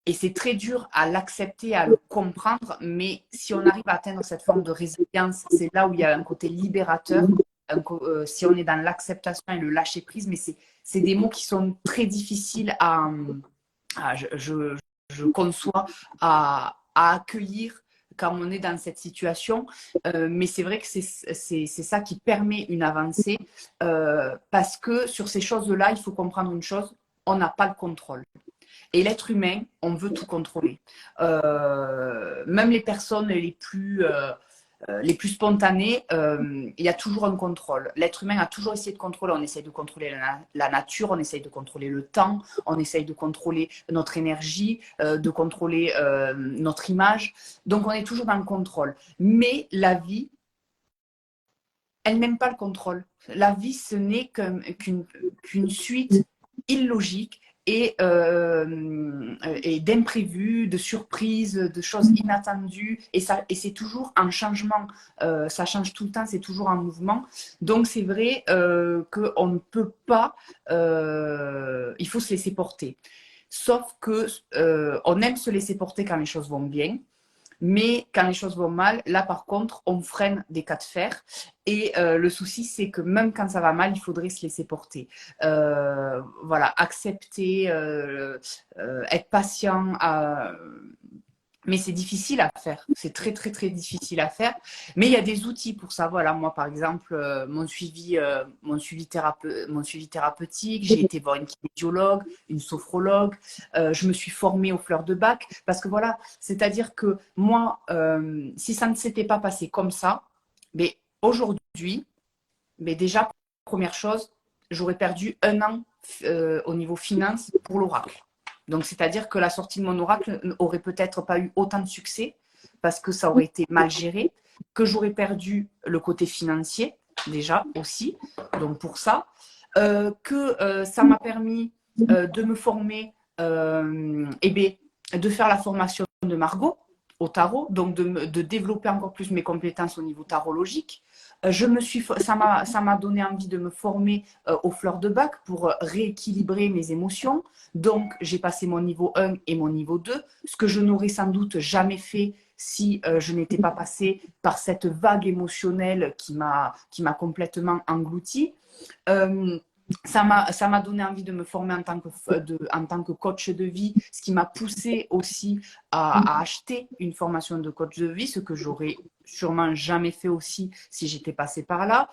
B: et c'est très dur à l'accepter, à le comprendre, mais si on arrive à atteindre cette forme de résilience, c'est là où il y a un côté libérateur. Si on est dans l'acceptation et le lâcher prise, mais c'est des mots qui sont très difficiles je conçois, à accueillir quand on est dans cette situation. Mais c'est vrai que c'est ça qui permet une avancée, parce que sur ces choses-là, il faut comprendre une chose, on n'a pas le contrôle. Et l'être humain, on veut tout contrôler. Même les personnes les plus spontanées, il y a toujours un contrôle. L'être humain a toujours essayé de contrôler. On essaye de contrôler la nature, on essaye de contrôler le temps, on essaye de contrôler notre énergie, de contrôler notre image. Donc on est toujours dans le contrôle. Mais la vie, elle n'aime pas le contrôle. La vie, ce n'est qu'une suite illogique et d'imprévus, de surprises, de choses inattendues. Et c'est toujours un changement. Ça change tout le temps, c'est toujours un mouvement. Donc c'est vrai qu'on ne peut pas, il faut se laisser porter. Sauf que on aime se laisser porter quand les choses vont bien. Mais quand les choses vont mal, là par contre, on freine des cas de fer. Et le souci, c'est que même quand ça va mal, il faudrait se laisser porter. Voilà, accepter, être patient. Mais c'est difficile à faire. C'est très, très, très difficile à faire. Mais il y a des outils pour ça. Voilà, moi, par exemple, mon suivi thérapeutique, j'ai été voir une kinésiologue, une sophrologue. Je me suis formée aux fleurs de bac. Parce que voilà, c'est-à-dire que moi, si ça ne s'était pas passé comme ça, mais aujourd'hui, mais déjà, première chose, j'aurais perdu un an au niveau finance pour l'oracle. Donc, c'est-à-dire que la sortie de mon oracle n'aurait peut-être pas eu autant de succès parce que ça aurait été mal géré, que j'aurais perdu le côté financier déjà aussi, donc pour ça, que ça m'a permis de me former, et bien, de faire la formation de Margot au tarot, donc de développer encore plus mes compétences au niveau tarologique. Ça m'a donné envie de me former aux fleurs de bac pour rééquilibrer mes émotions. Donc, j'ai passé mon niveau 1 et mon niveau 2, ce que je n'aurais sans doute jamais fait si je n'étais pas passée par cette vague émotionnelle qui m'a complètement engloutie. Euh, ça m'a donné envie de me former en tant que coach de vie, ce qui m'a poussé aussi à acheter une formation de coach de vie, ce que j'aurais sûrement jamais fait aussi si j'étais passée par là.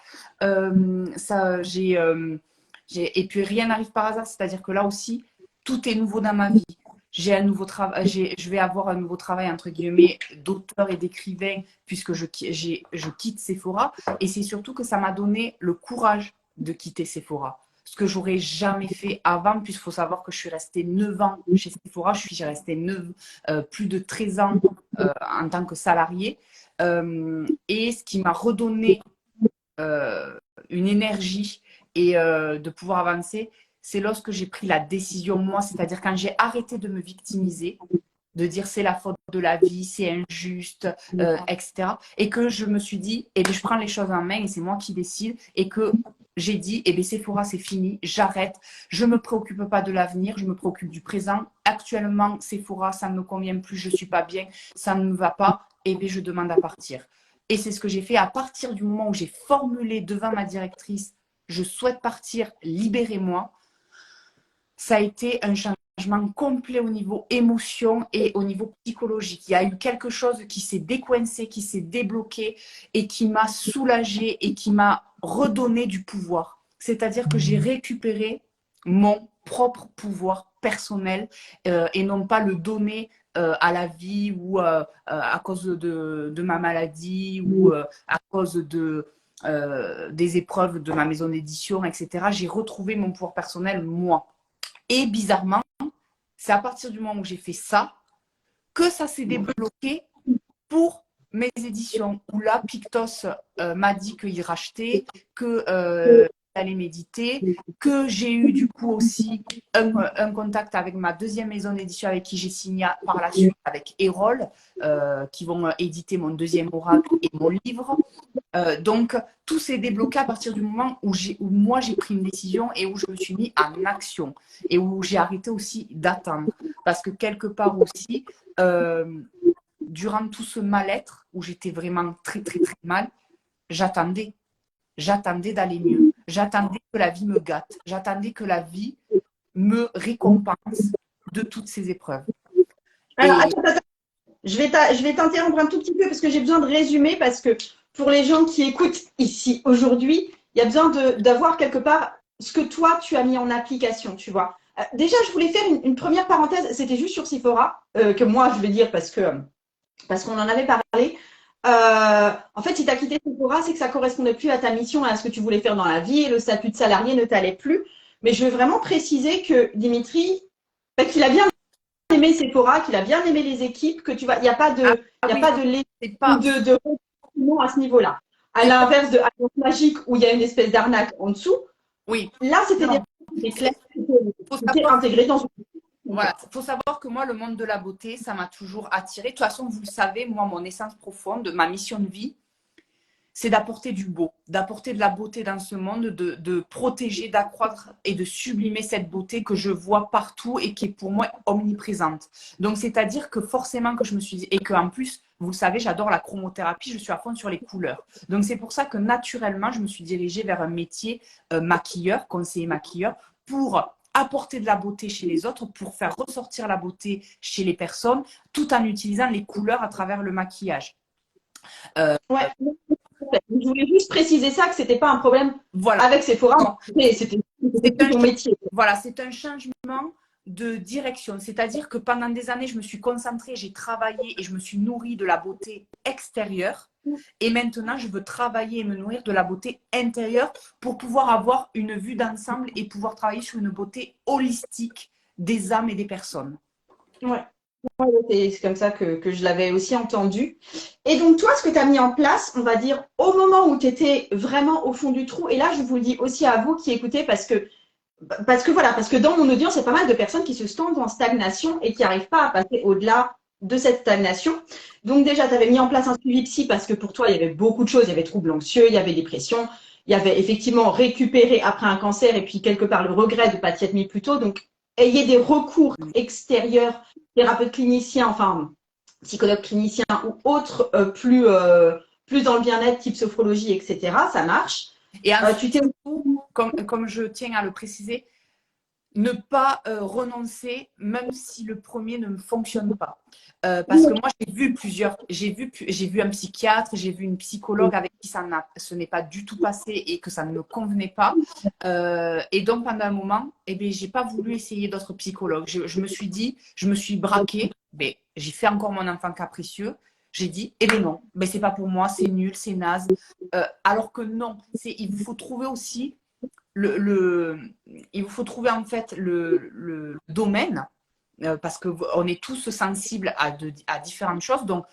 B: Et puis rien n'arrive par hasard, c'est-à-dire que là aussi, tout est nouveau dans ma vie. J'ai un nouveau travail, je vais avoir un nouveau travail entre guillemets d'auteur et d'écrivain puisque je quitte Sephora. Et c'est surtout que ça m'a donné le courage de quitter Sephora, ce que j'aurais jamais fait avant, puisqu'il faut savoir que je suis restée 9 ans chez Sephora, j'ai resté plus de 13 ans en tant que salariée, et ce qui m'a redonné euh, une énergie et de pouvoir avancer, c'est lorsque j'ai pris la décision, moi, c'est-à-dire quand j'ai arrêté de me victimiser, de dire c'est la faute de la vie, c'est injuste, etc. Et que je me suis dit, eh bien, je prends les choses en main et c'est moi qui décide et que j'ai dit, eh bien, Sephora, c'est fini, j'arrête. Je ne me préoccupe pas de l'avenir, je me préoccupe du présent. Actuellement, Sephora, ça ne me convient plus, je ne suis pas bien, ça ne me va pas, eh bien, je demande à partir. Et c'est ce que j'ai fait à partir du moment où j'ai formulé devant ma directrice, je souhaite partir, libérez-moi. Ça a été un changement complet au niveau émotion et au niveau psychologique. Il y a eu quelque chose qui s'est décoincé, qui s'est débloqué et qui m'a soulagée et qui m'a redonné du pouvoir. C'est-à-dire que j'ai récupéré mon propre pouvoir personnel et non pas le donner à la vie ou à cause de ma maladie ou à cause des épreuves de ma maison d'édition, etc. J'ai retrouvé mon pouvoir personnel, moi. Et bizarrement, c'est à partir du moment où j'ai fait ça que ça s'est débloqué pour mes éditions. Où là, Pictos m'a dit qu'il rachetait, qu'il allait méditer, que j'ai eu du coup aussi un contact avec ma deuxième maison d'édition avec qui j'ai signé par la suite avec Erol, qui vont éditer mon deuxième oracle et mon livre. Donc, tout s'est débloqué à partir du moment où moi j'ai pris une décision et où je me suis mis en action et où j'ai arrêté aussi d'attendre. Parce que quelque part aussi, durant tout ce mal-être où j'étais vraiment très très très mal, j'attendais. J'attendais d'aller mieux. J'attendais que la vie me gâte. J'attendais que la vie me récompense de toutes ces épreuves.
A: Alors, attends. Je vais t'interrompre un tout petit peu parce que j'ai besoin de résumer parce que pour les gens qui écoutent ici aujourd'hui, il y a besoin d'avoir quelque part ce que toi, tu as mis en application, tu vois. Déjà, je voulais faire une première parenthèse, c'était juste sur Sephora, que moi, je vais dire parce qu'on en avait parlé. En fait, si tu as quitté Sephora, c'est que ça ne correspondait plus à ta mission et à ce que tu voulais faire dans la vie et le statut de salarié ne t'allait plus. Mais je veux vraiment préciser que Dimitri, qu'il a bien aimé Sephora, qu'il a bien aimé les équipes, que tu vois, il n'y a pas de,
B: Ah
A: il y a
B: oui,
A: pas de ressentiment à ce niveau-là. À l'inverse de Alliance Magique où il y a une espèce d'arnaque en dessous,
B: oui.
A: là c'était
B: Non,
A: des
B: clair.
A: c'était intégré dans une.
B: Voilà, il faut savoir que moi, le monde de la beauté, ça m'a toujours attiré. De toute façon, vous le savez, moi, mon essence profonde, ma mission de vie, c'est d'apporter du beau, d'apporter de la beauté dans ce monde, de protéger, d'accroître et de sublimer cette beauté que je vois partout et qui est pour moi omniprésente. Donc, c'est-à-dire que forcément que je me suis dit, et qu'en plus, vous le savez, j'adore la chromothérapie, je suis à fond sur les couleurs. Donc, c'est pour ça que naturellement, je me suis dirigée vers un métier maquilleur, conseiller maquilleur, pour apporter de la beauté chez les autres, pour faire ressortir la beauté chez les personnes, tout en utilisant les couleurs à travers le maquillage.
A: Ouais. Je voulais juste préciser ça, que c'était pas un problème
B: Voilà.
A: avec Sephora, c'était ton métier.
B: Voilà, c'est un changement de direction. C'est-à-dire que pendant des années, je me suis concentrée, j'ai travaillé et je me suis nourrie de la beauté extérieure. Et maintenant, je veux travailler et me nourrir de la beauté intérieure pour pouvoir avoir une vue d'ensemble et pouvoir travailler sur une beauté holistique des âmes et des personnes.
A: Ouais. C'est comme ça que je l'avais aussi entendu. Et donc, toi, ce que tu as mis en place, on va dire, au moment où tu étais vraiment au fond du trou, et là, je vous le dis aussi à vous qui écoutez, parce que dans mon audience, il y a pas mal de personnes qui se sentent en stagnation et qui n'arrivent pas à passer au-delà de cette stagnation. Donc, déjà, tu avais mis en place un suivi psy parce que pour toi, il y avait beaucoup de choses. Il y avait troubles anxieux, il y avait dépression, il y avait effectivement récupéré après un cancer et puis quelque part le regret de ne pas t'y être mis plus tôt. Donc, ayez des recours extérieurs, thérapeutes cliniciens, enfin, psychologues cliniciens ou autres plus dans le bien-être, type sophrologie, etc. Ça marche.
B: Et ensuite, comme je tiens à le préciser, ne pas renoncer, même si le premier ne fonctionne pas. Parce que moi, j'ai vu un psychiatre, j'ai vu une psychologue avec qui ce n'est pas du tout passé et que ça ne me convenait pas. Et donc, pendant un moment, eh bien, j'ai pas voulu essayer d'autres psychologues. Je me suis dit, je me suis braquée. Mais j'ai fait encore mon enfant capricieux. J'ai dit, eh bien non, ben, c'est pas pour moi, c'est nul, c'est naze. Alors que non, il vous faut trouver aussi il vous faut trouver en fait le domaine parce qu'on est tous sensibles à différentes choses. Donc,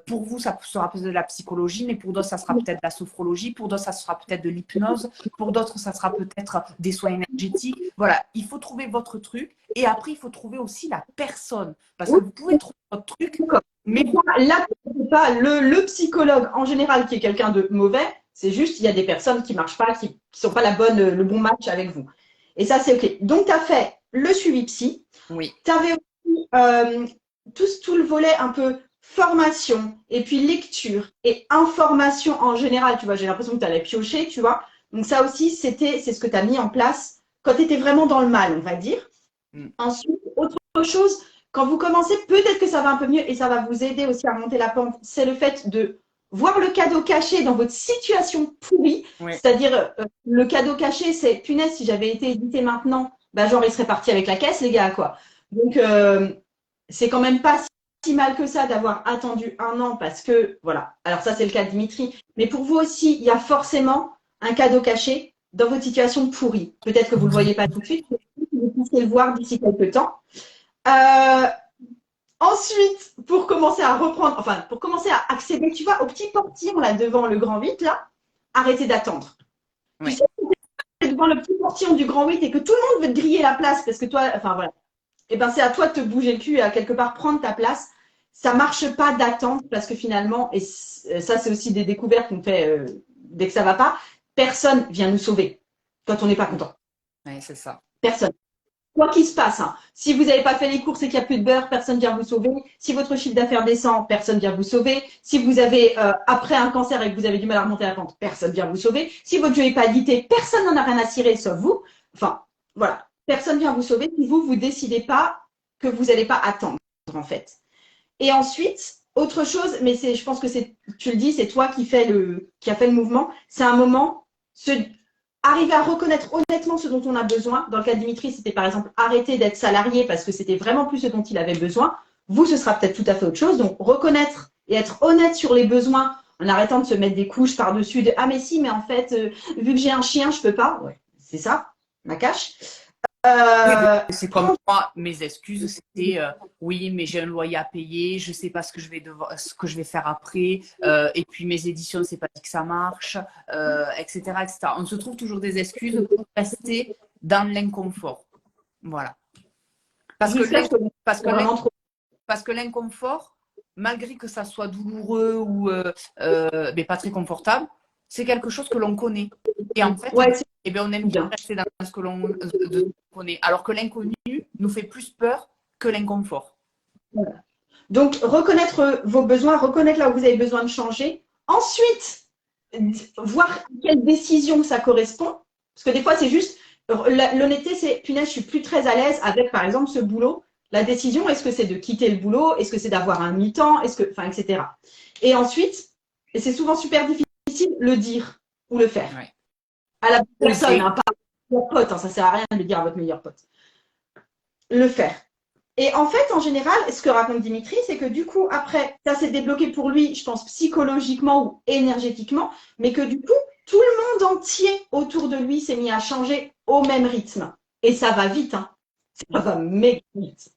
B: pour vous, ça sera peut-être de la psychologie, mais pour d'autres, ça sera peut-être de la sophrologie, pour d'autres, ça sera peut-être de l'hypnose, pour d'autres, ça sera peut-être des soins énergétiques. Voilà, il faut trouver votre truc et après, il faut trouver aussi la personne parce que vous pouvez trouver votre truc, mais
A: là, c'est pas le psychologue en général qui est quelqu'un de mauvais,
C: C'est juste, il y a des personnes qui marchent pas, qui sont pas le bon match avec vous. Et ça, c'est OK. Donc, tu as fait le suivi psy.
B: Oui.
C: Tu avais aussi tout le volet un peu formation et puis lecture et information en général. Tu vois, j'ai l'impression que tu allais piocher, tu vois. Donc, ça aussi, c'est ce que tu as mis en place quand tu étais vraiment dans le mal, on va dire. Ensuite, autre chose, quand vous commencez, peut-être que ça va un peu mieux et ça va vous aider aussi à remonter la pente, c'est le fait de voir le cadeau caché dans votre situation pourrie.
B: Oui.
C: C'est-à-dire, le cadeau caché, c'est punaise, si j'avais été édité maintenant, bah, genre, il serait parti avec la caisse, les gars, quoi. Donc, c'est quand même pas si mal que ça d'avoir attendu 1 an parce que, voilà. Alors, ça, c'est le cas de Dimitri. Mais pour vous aussi, il y a forcément un cadeau caché dans votre situation pourrie. Peut-être que vous ne le voyez pas tout de suite, mais vous puissiez le voir d'ici quelques temps. Ensuite, pour commencer à reprendre, enfin, pour commencer à accéder, tu vois, au petit portillon là devant le grand 8, là, arrêtez d'attendre.
B: Oui.
C: Tu sais, devant le petit portillon du grand 8 et que tout le monde veut te griller la place parce que toi, enfin voilà, et ben c'est à toi de te bouger le cul et à quelque part prendre ta place. Ça marche pas d'attendre parce que finalement, et ça c'est aussi des découvertes qu'on fait dès que ça va pas, personne vient nous sauver quand on n'est pas content.
B: Oui, c'est ça.
C: Personne. Quoi qu'il se passe, hein. Si vous n'avez pas fait les courses et qu'il n'y a plus de beurre, personne ne vient vous sauver. Si votre chiffre d'affaires descend, personne ne vient vous sauver. Si vous avez, après un cancer et que vous avez du mal à remonter la pente, personne ne vient vous sauver. Si votre jeu n'est pas édité, personne n'en a rien à cirer sauf vous. Enfin, voilà. Personne ne vient vous sauver si vous ne décidez pas que vous n'allez pas attendre, en fait. Et ensuite, autre chose, mais je pense que tu le dis, c'est toi qui a fait le mouvement. C'est un moment, arriver à reconnaître honnêtement ce dont on a besoin. Dans le cas de Dimitri, c'était par exemple arrêter d'être salarié parce que c'était vraiment plus ce dont il avait besoin. Vous, ce sera peut-être tout à fait autre chose. Donc, reconnaître et être honnête sur les besoins en arrêtant de se mettre des couches par-dessus de « Ah mais si, mais en fait, vu que j'ai un chien, je peux pas. » Ouais, c'est ça, ma cache.
B: C'est comme moi, mes excuses, c'était oui, mais j'ai un loyer à payer, je sais pas ce que ce que je vais faire après, et puis mes éditions, c'est pas dit que ça marche, etc., etc. On se trouve toujours des excuses pour rester dans l'inconfort. Voilà. Parce que l'inconfort, malgré que ça soit douloureux ou mais pas très confortable, c'est quelque chose que l'on connaît. Et en fait, on aime bien rester dans ce que l'on connaît. Alors que l'inconnu nous fait plus peur que l'inconfort.
C: Voilà. Donc, reconnaître vos besoins, reconnaître là où vous avez besoin de changer. Ensuite, voir quelle décision ça correspond. Parce que des fois, c'est juste, l'honnêteté, c'est, punaise, je suis plus très à l'aise avec, par exemple, ce boulot. La décision, est-ce que c'est de quitter le boulot? Est-ce que c'est d'avoir un mi-temps? Etc. Et ensuite, et c'est souvent super difficile, le dire ou le faire.
B: Ouais.
C: À la personne, pas à votre pote, ça sert à rien de le dire à votre meilleur pote. Le faire. Et en fait, en général, ce que raconte Dimitri, c'est que du coup, après, ça s'est débloqué pour lui, je pense, psychologiquement ou énergétiquement, mais que du coup, tout le monde entier autour de lui s'est mis à changer au même rythme. Et ça va vite, hein. Ça va méga vite.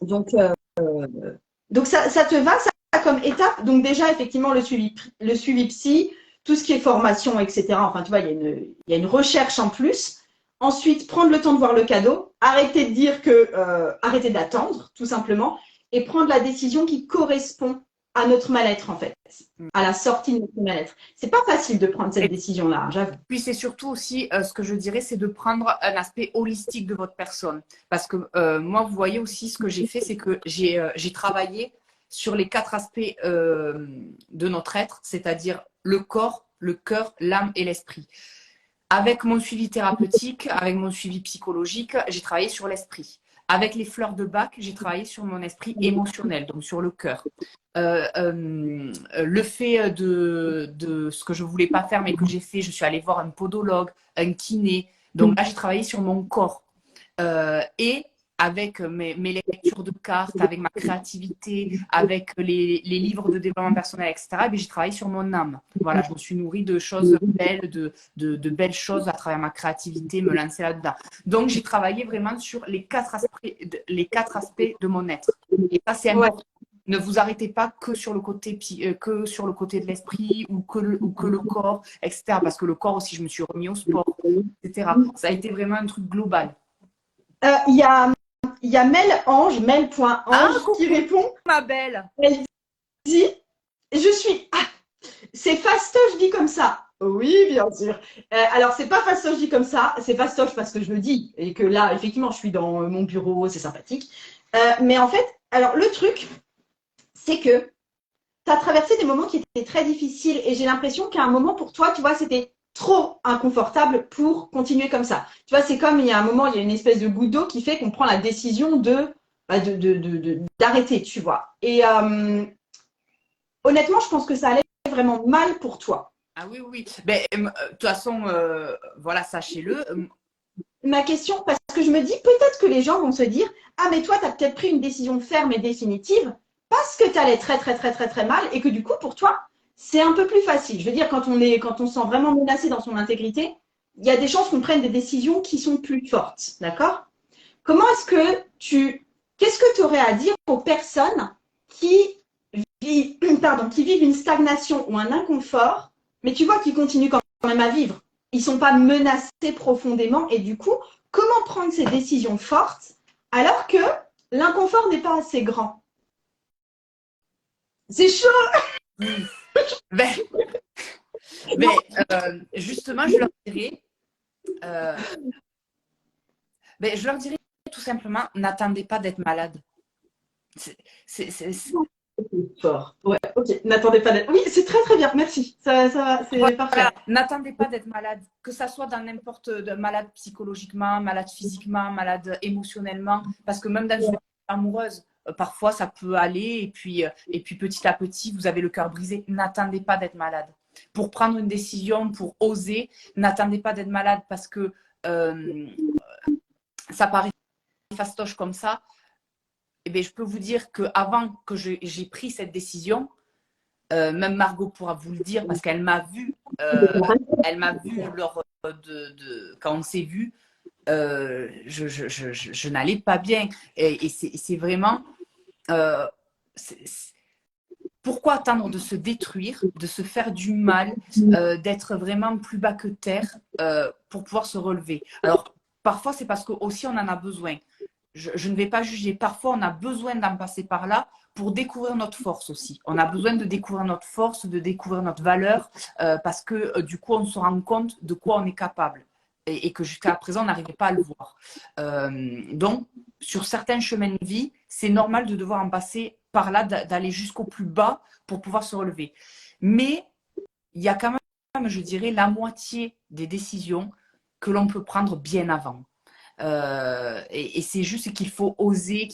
C: Donc ça te va, ça comme étape. Donc déjà, effectivement, le suivi psy, tout ce qui est formation, etc. Enfin, tu vois, il y a une recherche en plus. Ensuite, prendre le temps de voir le cadeau, arrêter de dire arrêter d'attendre, tout simplement, et prendre la décision qui correspond à notre mal-être, en fait, à la sortie de notre mal-être. C'est pas facile de prendre cette décision-là, j'avoue.
B: Puis c'est surtout aussi, ce que je dirais, c'est de prendre un aspect holistique de votre personne. Parce que moi, vous voyez aussi, ce que j'ai fait, c'est que j'ai travaillé sur les 4 aspects de notre être, c'est-à-dire le corps, le cœur, l'âme et l'esprit. Avec mon suivi thérapeutique, avec mon suivi psychologique, j'ai travaillé sur l'esprit. Avec les fleurs de Bach, j'ai travaillé sur mon esprit émotionnel, donc sur le cœur. Le fait de ce que je voulais pas faire, mais que j'ai fait, je suis allée voir un podologue, un kiné. Donc là, j'ai travaillé sur mon corps. Et avec mes lectures de cartes, avec ma créativité, avec les livres de développement personnel, etc., j'ai travaillé sur mon âme. Voilà, je me suis nourrie de choses belles, de belles choses à travers ma créativité, me lancer là-dedans. Donc, j'ai travaillé vraiment sur les 4 aspects de mon être. Et ça, c'est important. Ne vous arrêtez pas que sur le côté de l'esprit ou que le corps, etc. Parce que le corps aussi, je me suis remis au sport, etc. Ça a été vraiment un truc global.
C: Il y a Mel.Ange qui répond.
B: Ma belle.
C: Elle dit, je suis C'est fastoche dit comme ça. Oui, bien sûr. Alors, c'est pas fastoche dit comme ça, c'est fastoche parce que je le dis et que là, effectivement, je suis dans mon bureau, c'est sympathique. Mais en fait, alors le truc, c'est que tu as traversé des moments qui étaient très difficiles et j'ai l'impression qu'à un moment pour toi, tu vois, c'était trop inconfortable pour continuer comme ça. Tu vois, c'est comme il y a un moment, il y a une espèce de goutte d'eau qui fait qu'on prend la décision d'arrêter, tu vois. Et honnêtement, je pense que ça allait vraiment mal pour toi.
B: Ah oui, oui. Ben, de toute façon, voilà, sachez-le.
C: Ma question, parce que je me dis peut-être que les gens vont se dire, ah mais toi, tu as peut-être pris une décision ferme et définitive parce que tu allais très très très très très mal et que du coup, pour toi, c'est un peu plus facile. Je veux dire, quand on se sent vraiment menacé dans son intégrité, il y a des chances qu'on prenne des décisions qui sont plus fortes. D'accord? Comment est-ce que qu'est-ce que tu aurais à dire aux personnes qui qui vivent une stagnation ou un inconfort, mais tu vois qu'ils continuent quand même à vivre. Ils ne sont pas menacés profondément et du coup, comment prendre ces décisions fortes alors que l'inconfort n'est pas assez grand? C'est chaud.
B: Ben, justement, euh, je leur dirais tout simplement, n'attendez pas d'être malade. C'est
C: Fort. Ouais, ok. N'attendez pas d'être. Oui, c'est très très bien. Merci. Ça va, c'est
B: voilà,
C: parfait.
B: n'attendez pas d'être malade, que ça soit dans n'importe malade psychologiquement, malade physiquement, malade émotionnellement, parce que même dans une relation amoureuse, parfois ça peut aller et puis petit à petit vous avez le cœur brisé. N'attendez pas d'être malade pour prendre une décision, pour oser. N'attendez pas d'être malade parce que ça paraît fastoche comme ça. Eh bien, je peux vous dire qu'avant que j'ai pris cette décision, même Margot pourra vous le dire parce qu'elle m'a vu lors quand on s'est vu, je n'allais pas bien et c'est vraiment pourquoi attendre de se détruire, de se faire du mal, d'être vraiment plus bas que terre pour pouvoir se relever. Alors parfois c'est parce que aussi on en a besoin. Je ne vais pas juger. Parfois, on a besoin d'en passer par là pour découvrir notre force aussi. On a besoin de découvrir notre force, de découvrir notre valeur, parce que du coup, on se rend compte de quoi on est capable et que jusqu'à présent, on n'arrivait pas à le voir. Donc, sur certains chemins de vie, c'est normal de devoir en passer par là, d'aller jusqu'au plus bas pour pouvoir se relever. Mais il y a quand même, je dirais, la moitié des décisions que l'on peut prendre bien avant. Et c'est juste qu'il faut oser,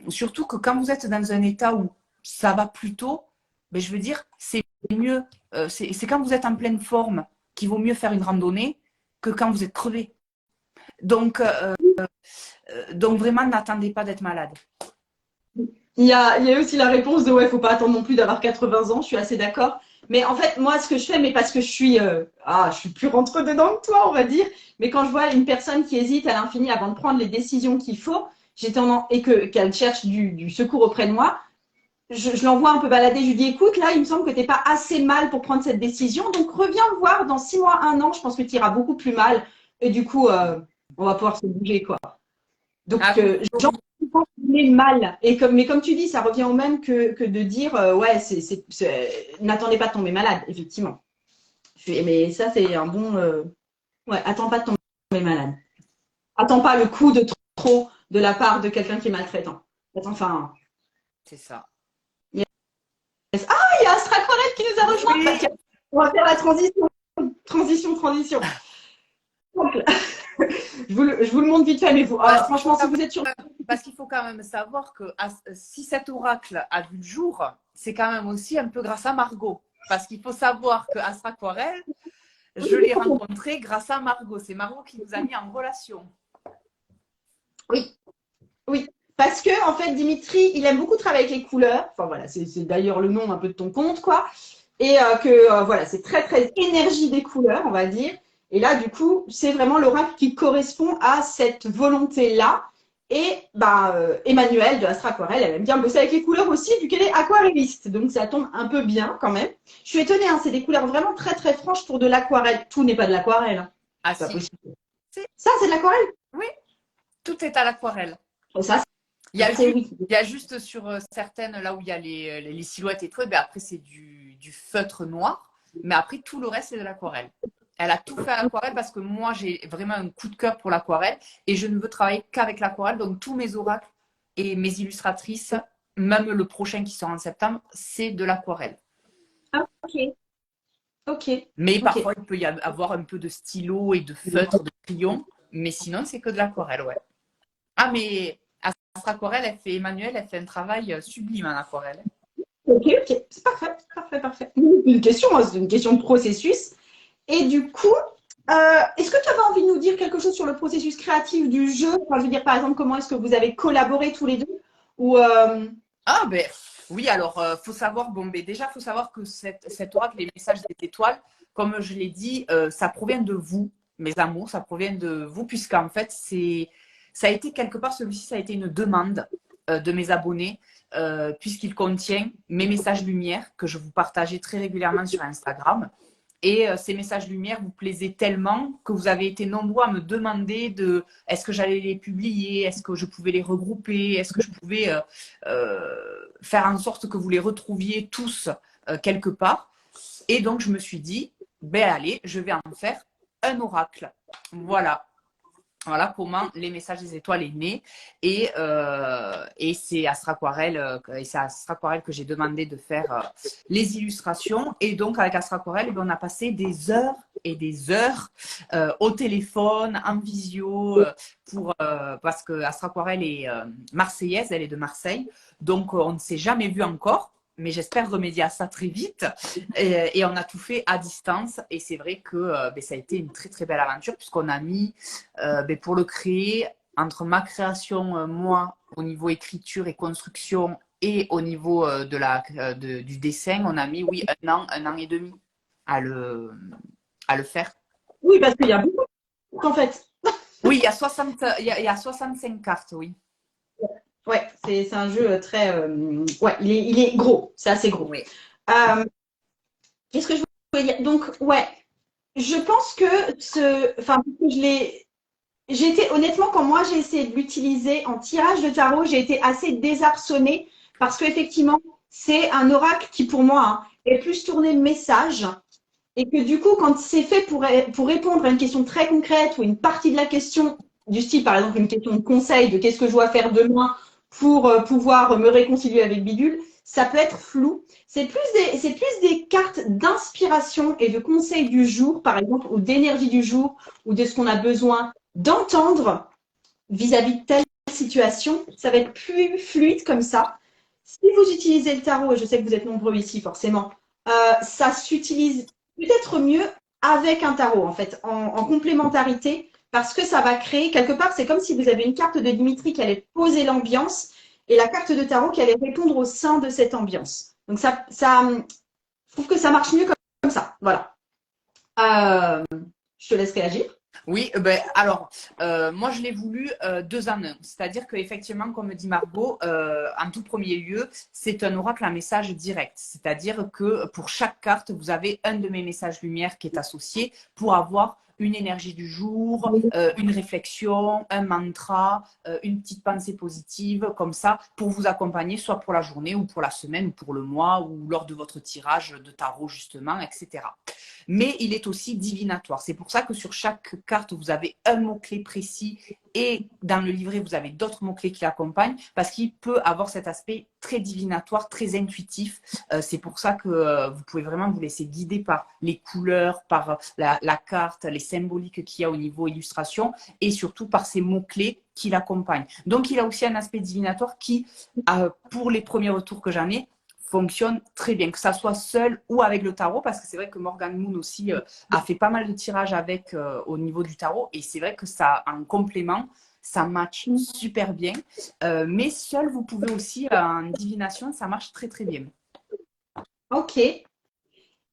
B: surtout que quand vous êtes dans un état où ça va plutôt, ben, je veux dire, c'est mieux, c'est quand vous êtes en pleine forme qu'il vaut mieux faire une randonnée que quand vous êtes crevé. Donc vraiment, n'attendez pas d'être malade.
C: Il y a aussi la réponse de ouais, faut pas attendre non plus d'avoir 80 ans, je suis assez d'accord. Mais en fait, moi, ce que je fais, mais parce que je suis plus rentre dedans que toi, on va dire. Mais quand je vois une personne qui hésite à l'infini avant de prendre les décisions qu'il faut, et qu'elle cherche du secours auprès de moi, je l'envoie un peu balader. Je lui dis, écoute, là, il me semble que t'es pas assez mal pour prendre cette décision, donc reviens me voir dans 6 mois, 1 an. Je pense que tu iras beaucoup plus mal. Et du coup, on va pouvoir se bouger, quoi. Donc, j'en mal. Mais comme tu dis, ça revient au même que de dire, ouais, n'attendez pas de tomber malade, effectivement. Mais ça, c'est un bon. Ouais, attends pas de tomber malade. Attends pas le coup de trop de la part de quelqu'un qui est maltraitant. Enfin.
B: C'est ça.
C: Yes. Ah, il y a Astra Correct qui nous a rejoint. Oui. On va faire la transition. Transition. Je vous le montre vite fait, mais vous, franchement, si vous êtes sur.
B: Parce qu'il faut quand même savoir que si cet oracle a vu le jour, c'est quand même aussi un peu grâce à Margot. Parce qu'il faut savoir que Astra Aquarelle, je l'ai rencontré grâce à Margot. C'est Margot qui nous a mis en relation.
C: Oui. Parce que, en fait, Dimitri, il aime beaucoup travailler avec les couleurs. Enfin, voilà, c'est d'ailleurs le nom un peu de ton compte, quoi. Et voilà, c'est très, très énergie des couleurs, on va dire. Et là, du coup, c'est vraiment l'oracle qui correspond à cette volonté-là. Et Emmanuelle de Astra Aquarelle, elle aime bien bosser avec les couleurs aussi, vu qu'elle est aquarelliste. Donc, ça tombe un peu bien quand même. Je suis étonnée, hein, c'est des couleurs vraiment très, très franches pour de l'aquarelle. Tout n'est pas de l'aquarelle. Hein.
B: Ah,
C: c'est
B: si.
C: pas possible. Ça, c'est de l'aquarelle?
B: Oui, tout est à l'aquarelle.
C: Ça,
B: Il y a
C: Après,
B: juste,
C: oui.
B: il y a juste sur certaines, là où il y a les silhouettes et tout, et ben après, c'est du feutre noir. Mais après, tout le reste, c'est de l'aquarelle. Elle a tout fait à l'aquarelle parce que moi, j'ai vraiment un coup de cœur pour l'aquarelle et je ne veux travailler qu'avec l'aquarelle. Donc, tous mes oracles et mes illustratrices, même le prochain qui sort en septembre, c'est de l'aquarelle.
C: Ah, ok, ok,
B: Mais
C: ok.
B: parfois, il peut y avoir un peu de stylo et de feutre, de crayon. Mais sinon, c'est que de l'aquarelle, ouais. Ah, mais Astra Aquarelle, Emmanuelle, elle fait un travail sublime en aquarelle.
C: Ok, ok, c'est parfait, parfait, parfait. Une question, moi, c'est une question de processus. Et du coup, est-ce que tu avais envie de nous dire quelque chose sur le processus créatif du jeu? Enfin, je veux dire, par exemple, comment est-ce que vous avez collaboré tous les deux? Ou
B: Ah, ben oui, alors, faut savoir, bon, ben, déjà, faut savoir que cet oracle, les messages des étoiles, comme je l'ai dit, ça provient de vous, mes amours, ça provient de vous, puisqu'en fait, ça a été quelque part, celui-ci, ça a été une demande de mes abonnés, puisqu'il contient mes messages lumière que je vous partageais très régulièrement sur Instagram. Et ces messages lumière vous plaisaient tellement que vous avez été nombreux à me demander est-ce que j'allais les publier, est-ce que je pouvais les regrouper, est-ce que je pouvais faire en sorte que vous les retrouviez tous quelque part. Et donc je me suis dit, ben allez, je vais en faire un oracle. Voilà. Voilà comment les messages des étoiles est né. Et c'est Astra Aquarelle, que j'ai demandé de faire les illustrations. Et donc, avec Astra Aquarelle, on a passé des heures et des heures au téléphone, en visio, parce que Astra Aquarelle est marseillaise, elle est de Marseille. Donc, on ne s'est jamais vu encore. Mais j'espère remédier à ça très vite. Et on a tout fait à distance. Et c'est vrai que ça a été une très, très belle aventure puisqu'on a mis pour le créer, entre ma création, moi, au niveau écriture et construction, et au niveau du dessin, on a mis, oui, un an et demi à le faire.
C: oui, parce qu'il y a beaucoup en fait.
B: Oui, il y a 65 cartes, oui.
C: Ouais, c'est un jeu très. Ouais, il est gros, c'est assez gros.
B: Oui.
C: Euh, Qu'est-ce que je voulais dire? Donc, ouais, je pense que enfin, j'ai été, honnêtement, quand moi j'ai essayé de l'utiliser en tirage de tarot, j'ai été assez désarçonnée parce qu'effectivement, c'est un oracle qui, pour moi, hein, est plus tourné message et que du coup, quand c'est fait pour répondre à une question très concrète ou une partie de la question, du style, par exemple, une question de conseil de qu'est-ce que je dois faire demain pour pouvoir me réconcilier avec Bidule, ça peut être flou. C'est plus des cartes d'inspiration et de conseils du jour, par exemple, ou d'énergie du jour, ou de ce qu'on a besoin d'entendre vis-à-vis de telle situation. Ça va être plus fluide comme ça. Si vous utilisez le tarot, et je sais que vous êtes nombreux ici forcément, ça s'utilise peut-être mieux avec un tarot, en fait, en complémentarité, parce que ça va créer, quelque part, c'est comme si vous avez une carte de Dimitri qui allait poser l'ambiance et la carte de tarot qui allait répondre au sein de cette ambiance. Donc je trouve que ça marche mieux comme ça. Voilà. Je te laisse réagir.
B: Oui, alors, moi je l'ai voulu 2 en 1. C'est-à-dire qu'effectivement, comme dit Margot, en tout premier lieu, c'est un oracle à message direct. C'est-à-dire que pour chaque carte, vous avez un de mes messages lumière qui est associé pour avoir une énergie du jour, une réflexion, un mantra, une petite pensée positive, comme ça, pour vous accompagner, soit pour la journée ou pour la semaine ou pour le mois ou lors de votre tirage de tarot, justement, etc. Mais il est aussi divinatoire. C'est pour ça que sur chaque carte, vous avez un mot-clé précis et dans le livret, vous avez d'autres mots-clés qui l'accompagnent parce qu'il peut avoir cet aspect très divinatoire, très intuitif. C'est pour ça que vous pouvez vraiment vous laisser guider par les couleurs, par la carte, les symboliques qu'il y a au niveau illustration et surtout par ces mots-clés qui l'accompagnent. Donc, il a aussi un aspect divinatoire qui, pour les premiers retours que j'en ai, fonctionne très bien, que ça soit seul ou avec le tarot, parce que c'est vrai que Morgan Moon aussi a fait pas mal de tirages avec au niveau du tarot, et c'est vrai que ça, en complément, ça match super bien. Mais seul, vous pouvez aussi, en divination, ça marche très très bien.
C: Ok.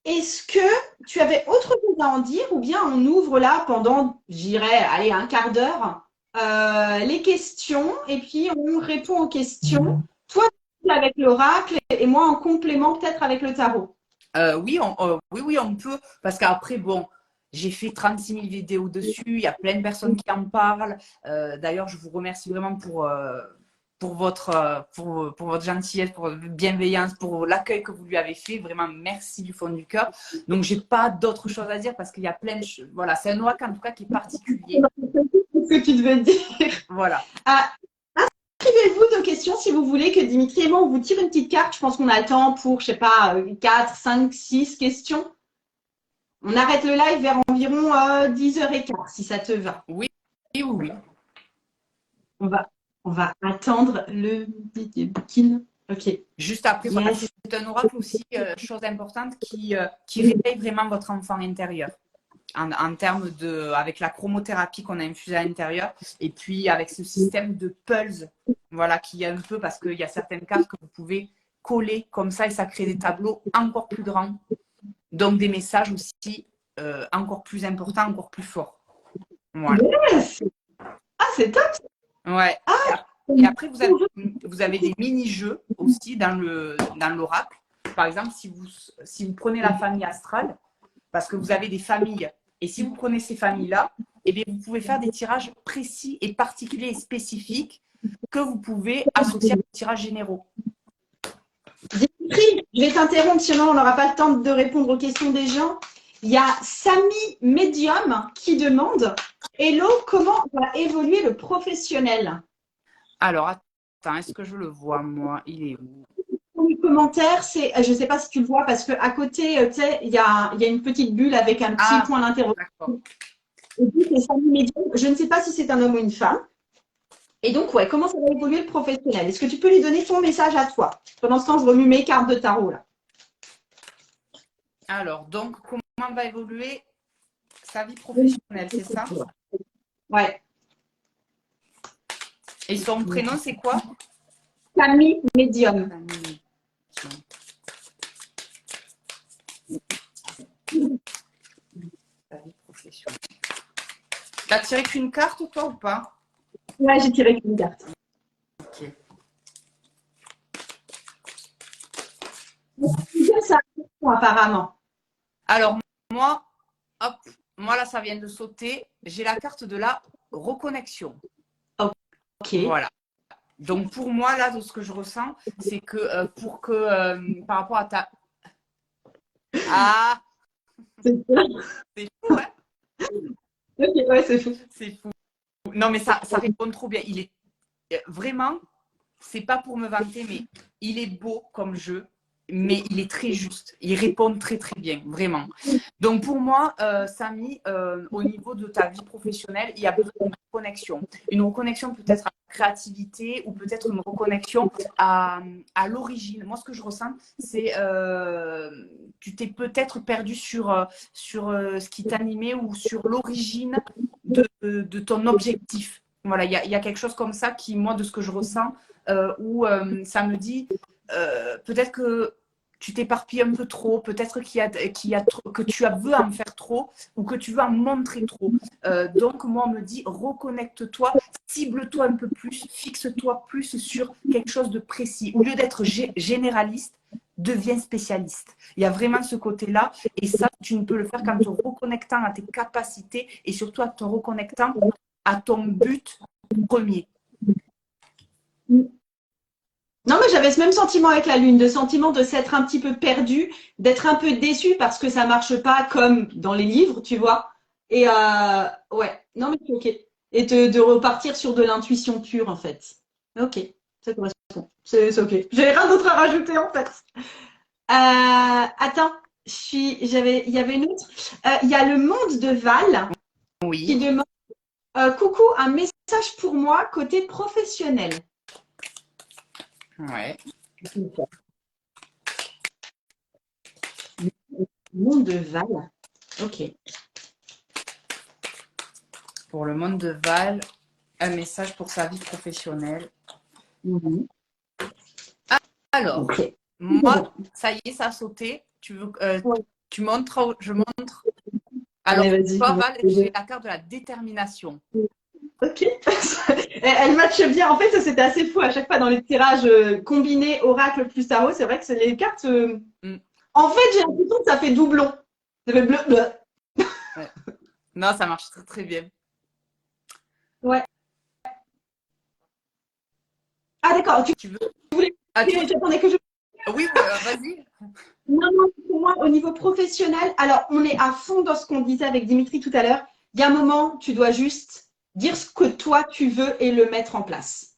C: Est-ce que tu avais autre chose à en dire ou bien on ouvre là pendant, j'irais, allez, un quart d'heure, les questions et puis on répond aux questions. Toi, avec l'oracle et moi en complément peut-être avec le tarot.
B: Oui, on peut, parce qu'après, bon, j'ai fait 36 000 vidéos dessus, il y a plein de personnes qui en parlent. D'ailleurs, je vous remercie vraiment pour votre gentillesse, pour votre bienveillance, pour l'accueil que vous lui avez fait. Vraiment, merci du fond du cœur. Donc, j'ai pas d'autre chose à dire parce qu'il y a plein de choses. Voilà, c'est un oracle en tout cas qui est particulier.
C: C'est ce que tu devais dire.
B: Voilà.
C: Ah, inscrivez-vous nos questions si vous voulez que Dimitri et moi, on vous tire une petite carte. Je pense qu'on a le temps pour, je sais pas, 4, 5, 6 questions. On arrête le live vers environ 10h15, si ça te va.
B: Oui, oui, oui.
C: On va attendre le booking. Ok.
B: Juste après, voilà,
C: Yes.
B: c'est un oracle aussi, chose importante, qui réveille vraiment votre enfant intérieur. En termes de, avec la chromothérapie qu'on a infusée à l'intérieur, et puis avec ce système de pulse, voilà, qui est un peu, parce qu'il y a certaines cartes que vous pouvez coller comme ça, et ça crée des tableaux encore plus grands. Donc des messages aussi encore plus importants, encore plus forts. Voilà.
C: Yes. Ah, c'est top.
B: Ouais. Et après, vous avez des mini-jeux aussi dans l'oracle. Par exemple, si vous prenez la famille astrale, parce que vous avez des familles, et si vous prenez ces familles-là, eh bien, vous pouvez faire des tirages précis et particuliers et spécifiques que vous pouvez associer à des tirages généraux.
C: Dimitri, je vais t'interrompre, sinon on n'aura pas le temps de répondre aux questions des gens. Il y a Samy Medium qui demande « Hello, comment va évoluer le professionnel ?»
B: Alors, attends, est-ce que je le vois, moi? Il est où?
C: Dans les commentaires, c'est, je ne sais pas si tu le vois, parce qu'à côté, tu sais, il y a une petite bulle avec un petit point d'interrogation. C'est Samy Medium. Je ne sais pas si c'est un homme ou une femme. Et donc, ouais, comment ça va évoluer le professionnel? Est-ce que tu peux lui donner ton message à toi? Pendant ce temps, je remue mes cartes de tarot, là.
B: Alors, donc, comment va évoluer sa vie professionnelle, c'est ça?
C: Ouais.
B: Et son prénom, c'est quoi?
C: Samy Medium.
B: Sa vie professionnelle. T'as tiré qu'une carte, toi, ou pas?
C: Ouais, j'ai tiré une carte.
B: Ok.
C: Ça, apparemment.
B: Alors, moi, hop, moi, là, ça vient de sauter. J'ai la carte de la reconnexion.
C: Ok.
B: Voilà. Donc, pour moi, là, de ce que je ressens, c'est que pour que, par rapport à ta... Ah,
C: C'est
B: fou, hein?
C: Ok, ouais, c'est fou.
B: C'est fou. Non, mais ça répond trop bien. Il est vraiment, c'est pas pour me vanter, mais il est beau comme jeu, mais il est très juste. Il répond très, très bien, vraiment. Donc, pour moi, Samy, au niveau de ta vie professionnelle, il y a besoin d'une reconnexion. Une reconnexion peut-être à la créativité ou peut-être une reconnexion à l'origine. Moi, ce que je ressens, c'est tu t'es peut-être perdu sur ce qui t'animait ou sur l'origine de ton objectif. Voilà, il y a quelque chose comme ça qui, moi, de ce que je ressens, où ça me dit peut-être que tu t'éparpilles un peu trop, peut-être que tu veux en faire trop ou que tu veux en montrer trop. Donc, moi, on me dit reconnecte-toi, cible-toi un peu plus, fixe-toi plus sur quelque chose de précis. Au lieu d'être généraliste, deviens spécialiste. Il y a vraiment ce côté-là et ça, tu ne peux le faire qu'en te reconnectant à tes capacités et surtout en te reconnectant à ton but premier.
C: Non, mais j'avais ce même sentiment avec la Lune, de sentiment de s'être un petit peu perdu, d'être un peu déçu parce que ça marche pas comme dans les livres, tu vois. Et ouais, non, mais c'est ok. Et de repartir sur de l'intuition pure, en fait. Ok, ça correspond. C'est ok. J'ai rien d'autre à rajouter, en fait. Attends, il y avait une autre. Il y a le monde de Val qui
B: Oui.
C: demande coucou, un message pour moi côté professionnel.
B: Ouais.
C: Monde de Val. Ok.
B: Pour le monde de Val, un message pour sa vie professionnelle. Alors,
C: Okay.
B: moi, ça y est, ça a sauté. Tu veux, tu montres, je montre. Alors,
C: allez,
B: toi, Val, j'ai la carte de la détermination.
C: Ok. Elle matche bien. En fait, ça c'était assez fou à chaque fois dans les tirages combinés Oracle plus Tarot. C'est vrai que c'est les cartes. En fait, j'ai l'impression que ça fait doublon. Ça fait bleu, bleu.
B: Ouais. Non, ça marche très très bien.
C: Ouais. Ah, Ah d'accord,
B: Tu veux?
C: voulais
B: Ah,
C: j'attendais que je...
B: Oui, vas-y.
C: Non, non, pour moi, au niveau professionnel, alors on est à fond dans ce qu'on disait avec Dimitri tout à l'heure. Il y a un moment, tu dois juste dire ce que toi tu veux et le mettre en place.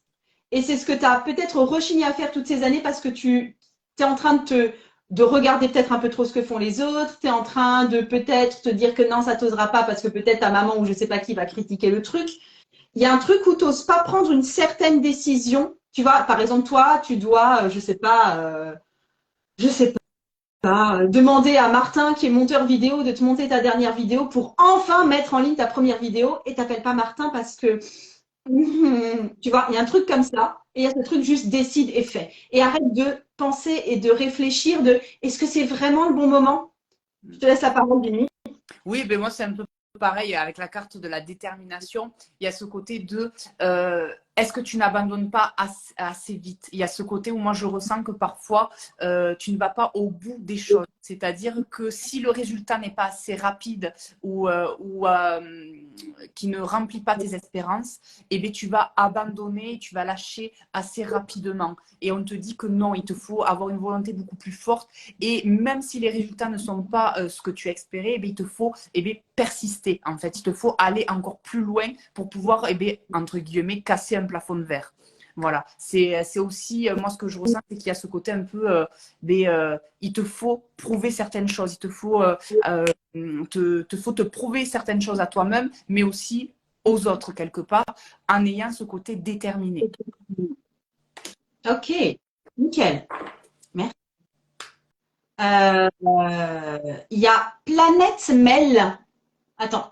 C: Et c'est ce que tu as peut-être rechigné à faire toutes ces années parce que tu es en train de regarder peut-être un peu trop ce que font les autres. Tu es en train de peut-être te dire que non, ça t'osera pas parce que peut-être ta maman ou je sais pas qui va critiquer le truc. Il y a un truc où tu n'oses pas prendre une certaine décision. Tu vois, par exemple, toi, tu dois, je sais pas, demander à Martin, qui est monteur vidéo, de te monter ta dernière vidéo pour enfin mettre en ligne ta première vidéo et t'appelles pas Martin parce que tu vois, il y a un truc comme ça, et il y a ce truc juste décide et fait. Et arrête de penser et de réfléchir de est-ce que c'est vraiment le bon moment? Je te laisse la parole, Denis.
B: Oui, ben moi, c'est un peu pareil avec la carte de la détermination. Il y a ce côté de est-ce que tu n'abandonnes pas assez vite? Il y a ce côté où moi, je ressens que parfois, tu ne vas pas au bout des choses. C'est-à-dire que si le résultat n'est pas assez rapide ou qui ne remplit pas tes espérances, eh bien, tu vas abandonner, tu vas lâcher assez rapidement. Et on te dit que non, il te faut avoir une volonté beaucoup plus forte. Et même si les résultats ne sont pas ce que tu espérais, eh bien, il te faut persister. En fait, il te faut aller encore plus loin pour pouvoir, entre guillemets, casser un plafond de verre. Voilà, c'est aussi, moi, ce que je ressens, c'est qu'il y a ce côté un peu, il te faut prouver certaines choses, il te faut, te prouver certaines choses à toi-même, mais aussi aux autres, quelque part, en ayant ce côté déterminé.
C: Ok, nickel. Merci. Il y a Planète Mel. Attends.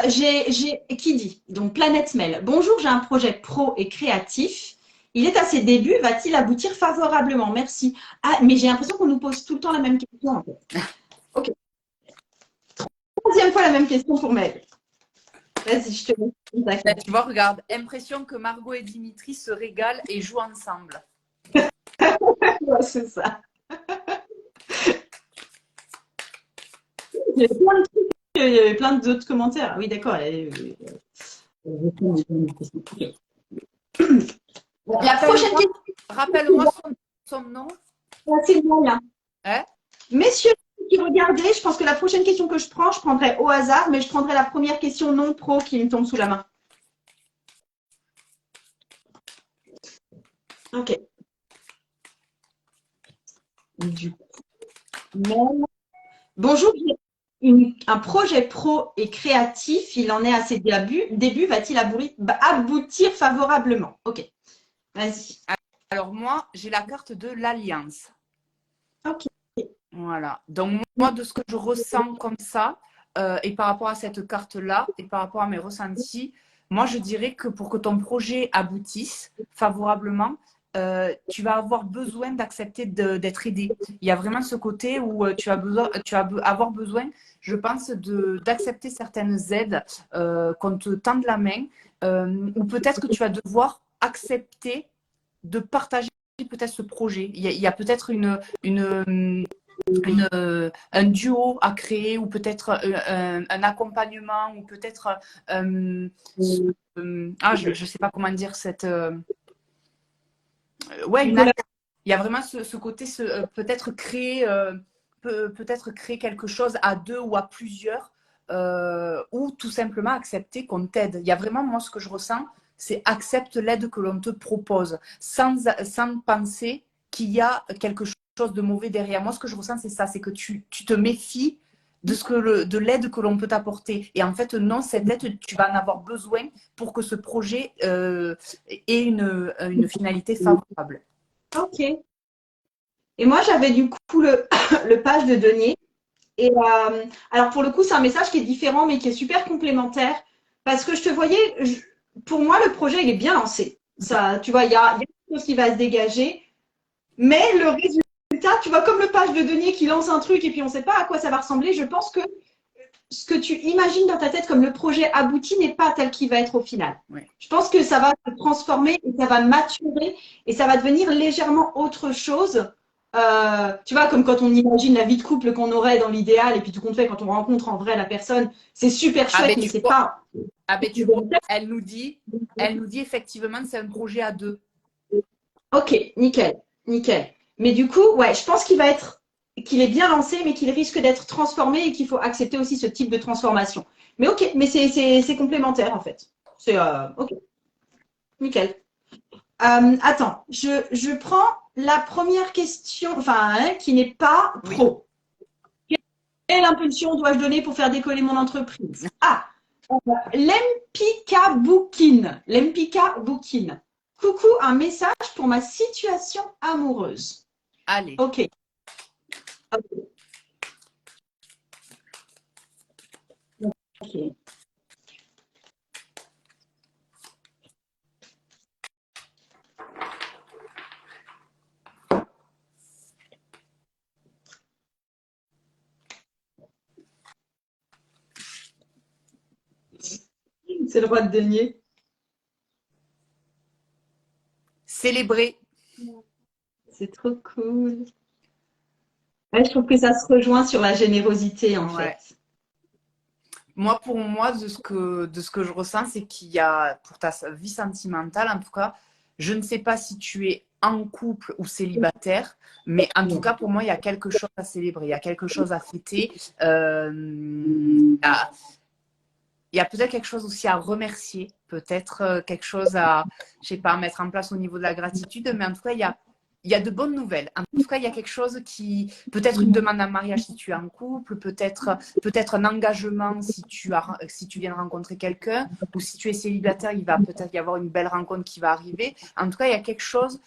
C: Qui dit? Donc, Planète Mail. Bonjour, j'ai un projet pro et créatif. Il est à ses débuts. Va-t-il aboutir favorablement? Merci. Ah, mais j'ai l'impression qu'on nous pose tout le temps la même question, en fait. Ok. Troisième fois la même question pour Maëlle. Vas-y, je te laisse.
B: Là, tu vois, regarde, impression que Margot et Dimitri se régalent et jouent ensemble.
C: Ouais, c'est ça. Il y avait plein de trucs, il y avait plein d'autres commentaires. Oui, d'accord. La prochaine question.
B: Rappelle-moi son nom.
C: C'est moyen.
B: Hein?
C: Messieurs qui regardaient, je pense que la prochaine question que je prendrai au hasard, mais je prendrai la première question non pro qui me tombe sous la main. Ok. Du coup, bonjour, j'ai un projet pro et créatif, il en est à ses débuts va-t-il aboutir favorablement? Ok, vas-y.
B: Alors moi, j'ai la carte de l'Alliance.
C: Ok.
B: Voilà. Donc moi, de ce que je ressens comme ça, et par rapport à cette carte-là, et par rapport à mes ressentis, moi, je dirais que pour que ton projet aboutisse favorablement, tu vas avoir besoin d'accepter d'être aidé. Il y a vraiment ce côté où tu vas avoir besoin, je pense, d'accepter certaines aides qu'on te tende la main, ou peut-être que tu vas devoir accepter de partager peut-être ce projet. Il y a peut-être un duo à créer ou peut-être un accompagnement ou peut-être je ne sais pas comment dire cette ouais il y a vraiment ce côté peut-être créer peut-être créer quelque chose à deux ou à plusieurs ou tout simplement accepter qu'on t'aide. Il y a vraiment, moi, ce que je ressens, c'est accepte l'aide que l'on te propose sans penser qu'il y a quelque chose de mauvais derrière. Moi, ce que je ressens, c'est ça, c'est que tu te méfies de l'aide que l'on peut t'apporter. Et en fait, non, cette aide, tu vas en avoir besoin pour que ce projet ait une finalité favorable.
C: Ok. Et moi, j'avais du coup le page de Denier. Et alors, pour le coup, c'est un message qui est différent, mais qui est super complémentaire. Parce que je te voyais, pour moi, le projet, il est bien lancé. Ça, tu vois, il y a quelque chose qui va se dégager. Mais le résultat, tu vois, comme le page de Denier qui lance un truc et puis on ne sait pas à quoi ça va ressembler, je pense que ce que tu imagines dans ta tête comme le projet abouti n'est pas tel qu'il va être au final.
B: Oui.
C: Je pense que ça va se transformer et ça va maturer et ça va devenir légèrement autre chose. Tu vois, comme quand on imagine la vie de couple qu'on aurait dans l'idéal et puis tout compte fait, quand on rencontre en vrai la personne, c'est super chouette, mais c'est pas.
B: Ah ben tu vois, elle nous dit effectivement c'est un projet à deux.
C: Ok, nickel, nickel. Mais du coup, ouais, je pense qu'il est bien lancé, mais qu'il risque d'être transformé et qu'il faut accepter aussi ce type de transformation. Mais ok, mais c'est complémentaire en fait. C'est ok, nickel. Attends, je prends la première question, enfin, hein, qui n'est pas
B: Oui,
C: pro. Quelle impulsion dois-je donner pour faire décoller mon entreprise? Ah, Lempika Bookin. Lempika Bookin. Coucou, un message pour ma situation amoureuse.
B: allez.
C: Ok. Ok. C'est le roi de denier.
B: Célébrer.
C: C'est trop cool. Ouais, je trouve que ça se rejoint sur la générosité en
B: Ouais.
C: fait.
B: Moi, pour moi, de ce que je ressens, c'est qu'il y a, pour ta vie sentimentale, en tout cas, je ne sais pas si tu es en couple ou célibataire, mais en tout cas, pour moi, il y a quelque chose à célébrer, il y a quelque chose à fêter. Il y a peut-être quelque chose aussi à remercier, peut-être quelque chose à, je sais pas, mettre en place au niveau de la gratitude, mais en tout cas, il y a de bonnes nouvelles. En tout cas, il y a quelque chose qui, peut-être une demande en mariage si tu es en couple, peut-être un engagement si tu viens de rencontrer quelqu'un, ou si tu es célibataire, il va peut-être y avoir une belle rencontre qui va arriver. En tout cas, il y a quelque chose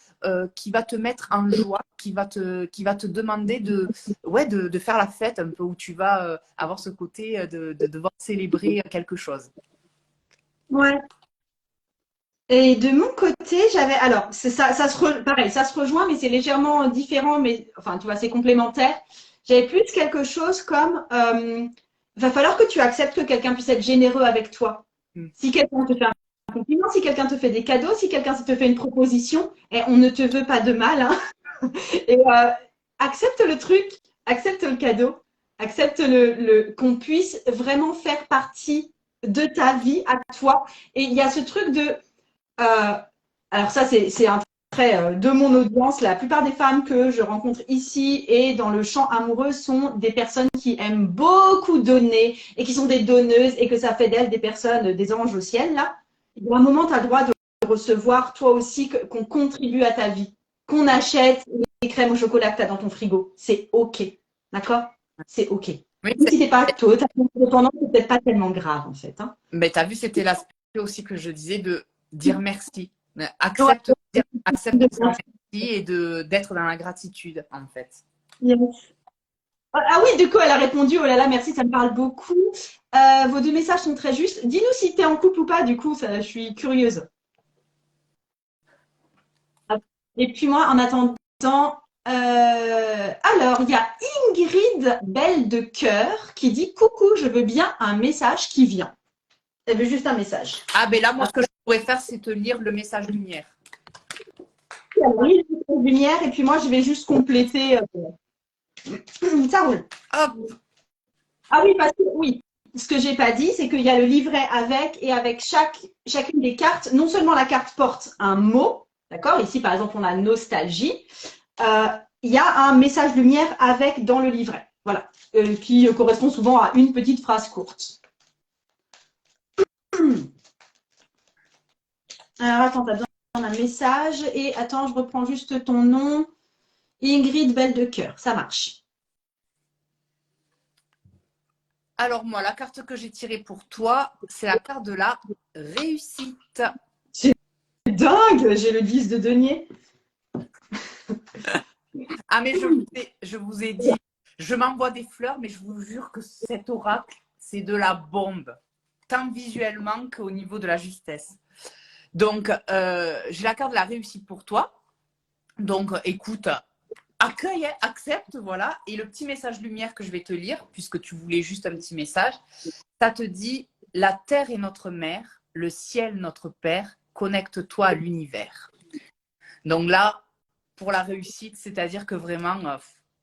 B: qui va te mettre en joie, qui va te demander de faire la fête un peu, où tu vas avoir ce côté de devoir célébrer quelque chose.
C: Ouais. Et de mon côté, j'avais. Alors, c'est ça, pareil, ça se rejoint, mais c'est légèrement différent, mais enfin, tu vois, c'est complémentaire. J'avais plus quelque chose comme va falloir que tu acceptes que quelqu'un puisse être généreux avec toi.
B: Mm.
C: Si quelqu'un te fait un compliment, si quelqu'un te fait des cadeaux, si quelqu'un te fait une proposition, et on ne te veut pas de mal, hein, et accepte le truc, accepte le cadeau, accepte qu'on puisse vraiment faire partie de ta vie à toi. Et il y a ce truc de euh, alors ça, c'est un trait de mon audience. La plupart des femmes que je rencontre ici et dans le champ amoureux sont des personnes qui aiment beaucoup donner et qui sont des donneuses et que ça fait d'elles des personnes, des anges au ciel. Là, il y a un moment, tu as le droit de recevoir toi aussi qu'on contribue à ta vie, qu'on achète les crèmes au chocolat que tu as dans ton frigo. C'est OK. D'accord? C'est OK.
B: Oui,
C: Même si tu n'es pas totalement dépendant, c'est peut-être pas tellement grave en fait. Hein.
B: mais tu as vu, c'était l'aspect aussi que je disais de dire merci.
C: Ouais.
B: Accepte de dire merci et d'être dans la gratitude, en fait.
C: Yes. Ah oui, du coup, elle a répondu, oh là là, merci, ça me parle beaucoup. Vos deux messages sont très justes. Dis-nous si tu es en couple ou pas, du coup, ça, je suis curieuse. Et puis moi, en attendant, alors, il y a Ingrid Belle de Cœur qui dit coucou, je veux bien un message qui vient. Elle veut juste un message.
B: Ah, ben là, moi, ce que je pourrais faire, c'est te lire le message lumière.
C: Oui, lumière, et puis moi, je vais juste compléter. Ça roule.
B: Hop,
C: Ah oui, parce que oui, ce que j'ai pas dit, c'est qu'il y a le livret avec et avec chacune des cartes, non seulement la carte porte un mot, d'accord? Ici, par exemple, on a nostalgie. Euh, il y a un message lumière avec dans le livret, voilà, qui correspond souvent à une petite phrase courte. Alors attends, t'as besoin d'un message et attends, je reprends juste ton nom. Ingrid Belle de Cœur, ça marche.
B: alors moi, la carte que j'ai tirée pour toi, c'est la carte de la réussite.
C: C'est dingue, j'ai le 10 de denier.
B: Ah, mais je vous ai dit, je m'envoie des fleurs, mais je vous jure que cet oracle, c'est de la bombe, tant visuellement qu'au niveau de la justesse. Donc, j'ai la carte de la réussite pour toi. Donc, écoute, accueille, accepte, voilà. Et le petit message lumière que je vais te lire, puisque tu voulais juste un petit message, ça te dit, la terre est notre mère, le ciel notre père, connecte-toi à l'univers. Donc là, pour la réussite, c'est-à-dire que vraiment,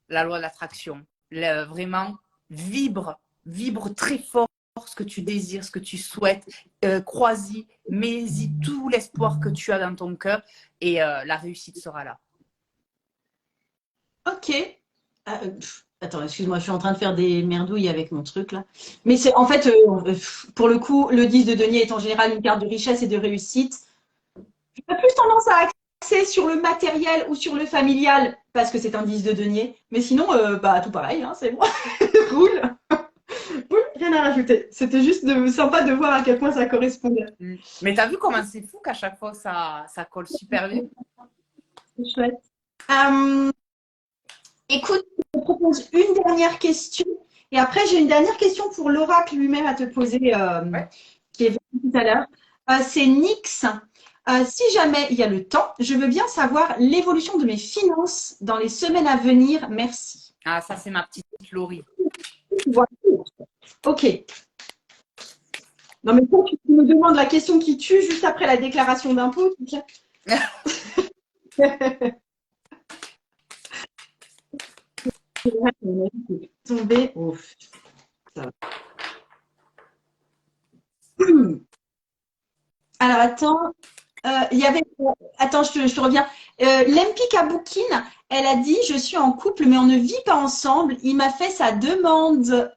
B: la loi de l'attraction, vraiment vibre très fort ce que tu désires, ce que tu souhaites, crois-y, mets-y tout l'espoir que tu as dans ton cœur et la réussite sera là.
C: Ok. Attends, excuse-moi, je suis en train de faire des merdouilles avec mon truc là. Mais c'est en fait, pour le coup, le 10 de denier est en général une carte de richesse et de réussite. J'ai plus tendance à axer sur le matériel ou sur le familial parce que c'est un 10 de denier. Mais sinon, bah tout pareil, hein, c'est bon. Roule. Roule, rien à rajouter. C'était juste sympa de voir à quel point ça correspondait.
B: Mais t'as vu comment c'est fou qu'à chaque fois ça colle super bien.
C: C'est chouette. Écoute, je te propose une dernière question. Et après, j'ai une dernière question pour l'oracle lui-même à te poser, qui est venu tout à l'heure. C'est Nix. Si jamais il y a le temps, je veux bien savoir l'évolution de mes finances dans les semaines à venir. Merci.
B: Ah, ça, c'est ma petite Laurie.
C: Voilà. Ok. Non, mais toi, tu me demandes la question qui tue juste après la déclaration d'impôt. Tomber. Oh, ça va. Alors, attends. Il y avait. Attends, je te reviens. Lempika Boukine, elle a dit: Je suis en couple, mais on ne vit pas ensemble. Il m'a fait sa demande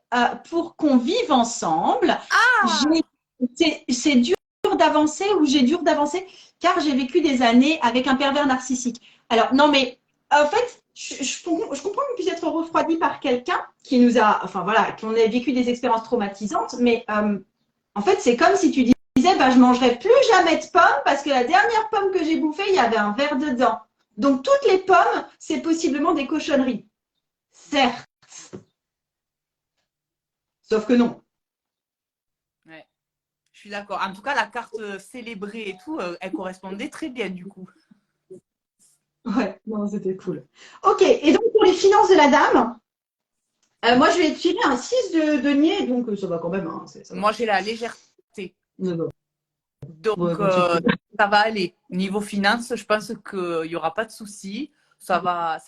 C: pour qu'on vive ensemble. C'est dur d'avancer ou j'ai dur d'avancer car j'ai vécu des années avec un pervers narcissique. Alors, non, mais en fait, je comprends qu'on puisse être refroidi par quelqu'un qui nous a. Enfin, voilà, qu'on ait vécu des expériences traumatisantes, mais en fait, c'est comme si tu disais, bah, je mangerai plus jamais de pommes parce que la dernière pomme que j'ai bouffée, il y avait un verre dedans. Donc, toutes les pommes, c'est possiblement des cochonneries. Certes. Sauf que non.
B: Ouais, je suis d'accord. En tout cas, la carte célébrée et tout, elle correspondait très bien du coup.
C: Ouais, non, c'était cool. Ok, et donc pour les finances de la dame, moi je vais tirer un 6 de denier, donc ça va quand même. Hein, ça va.
B: Moi, j'ai la légèreté.
C: Donc,
B: Donc, ça va aller. Niveau finance, je pense qu'il n'y aura pas de souci. Ça va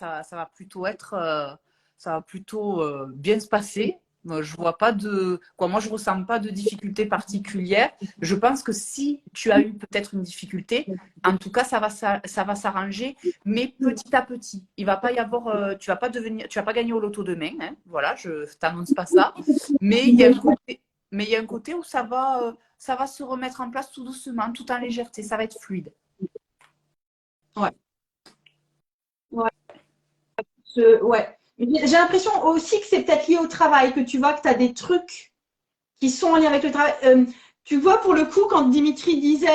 B: plutôt être, ça va plutôt bien se passer. Je vois pas de quoi. Moi, je ressens pas de difficulté particulière. Je pense que si tu as eu peut-être une difficulté, en tout cas, ça va s'arranger, mais petit à petit. Il va pas y avoir, tu vas pas gagner au loto demain. Hein, voilà, je t'annonce pas ça. Mais il y a un côté où ça va se remettre en place tout doucement, tout en légèreté. Ça va être fluide.
C: ouais. Ouais. Ouais. J'ai l'impression aussi que c'est peut-être lié au travail, que tu vois que tu as des trucs qui sont en lien avec le travail. Tu vois, pour le coup, quand Dimitri disait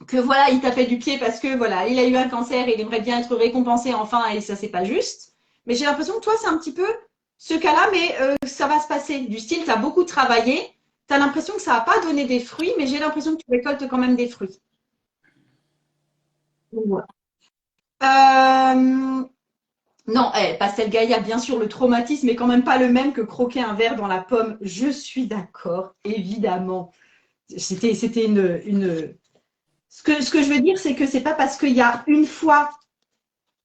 C: que voilà, il tapait du pied parce que voilà, il a eu un cancer et il aimerait bien être récompensé enfin et ça, c'est pas juste. Mais j'ai l'impression que toi, c'est un petit peu ce cas-là, mais ça va se passer. Du style, tu as beaucoup travaillé, tu as l'impression que ça n'a pas donné des fruits, mais j'ai l'impression que tu récoltes quand même des fruits. Donc, voilà. Non, Pastel Gaïa, bien sûr, le traumatisme est quand même pas le même que croquer un verre dans la pomme. Je suis d'accord, évidemment. C'était une. Ce que je veux dire, c'est que c'est pas parce qu'il y a une fois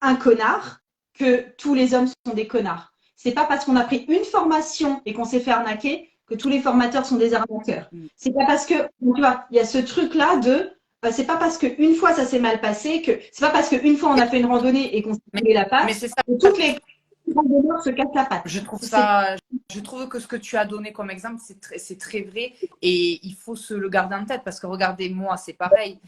C: un connard que tous les hommes sont des connards. C'est pas parce qu'on a pris une formation et qu'on s'est fait arnaquer que tous les formateurs sont des arnaqueurs. C'est pas parce que, tu vois, il y a ce truc-là de, c'est pas parce qu'une fois ça s'est mal passé que, c'est pas parce qu'une fois on a fait une randonnée et qu'on s'est coulé la patte
B: Mais c'est ça.
C: que toutes les randonneurs se cassent la patte.
B: Je trouve que ce que tu as donné comme exemple, c'est très vrai et il faut se le garder en tête parce que regardez, moi, c'est pareil.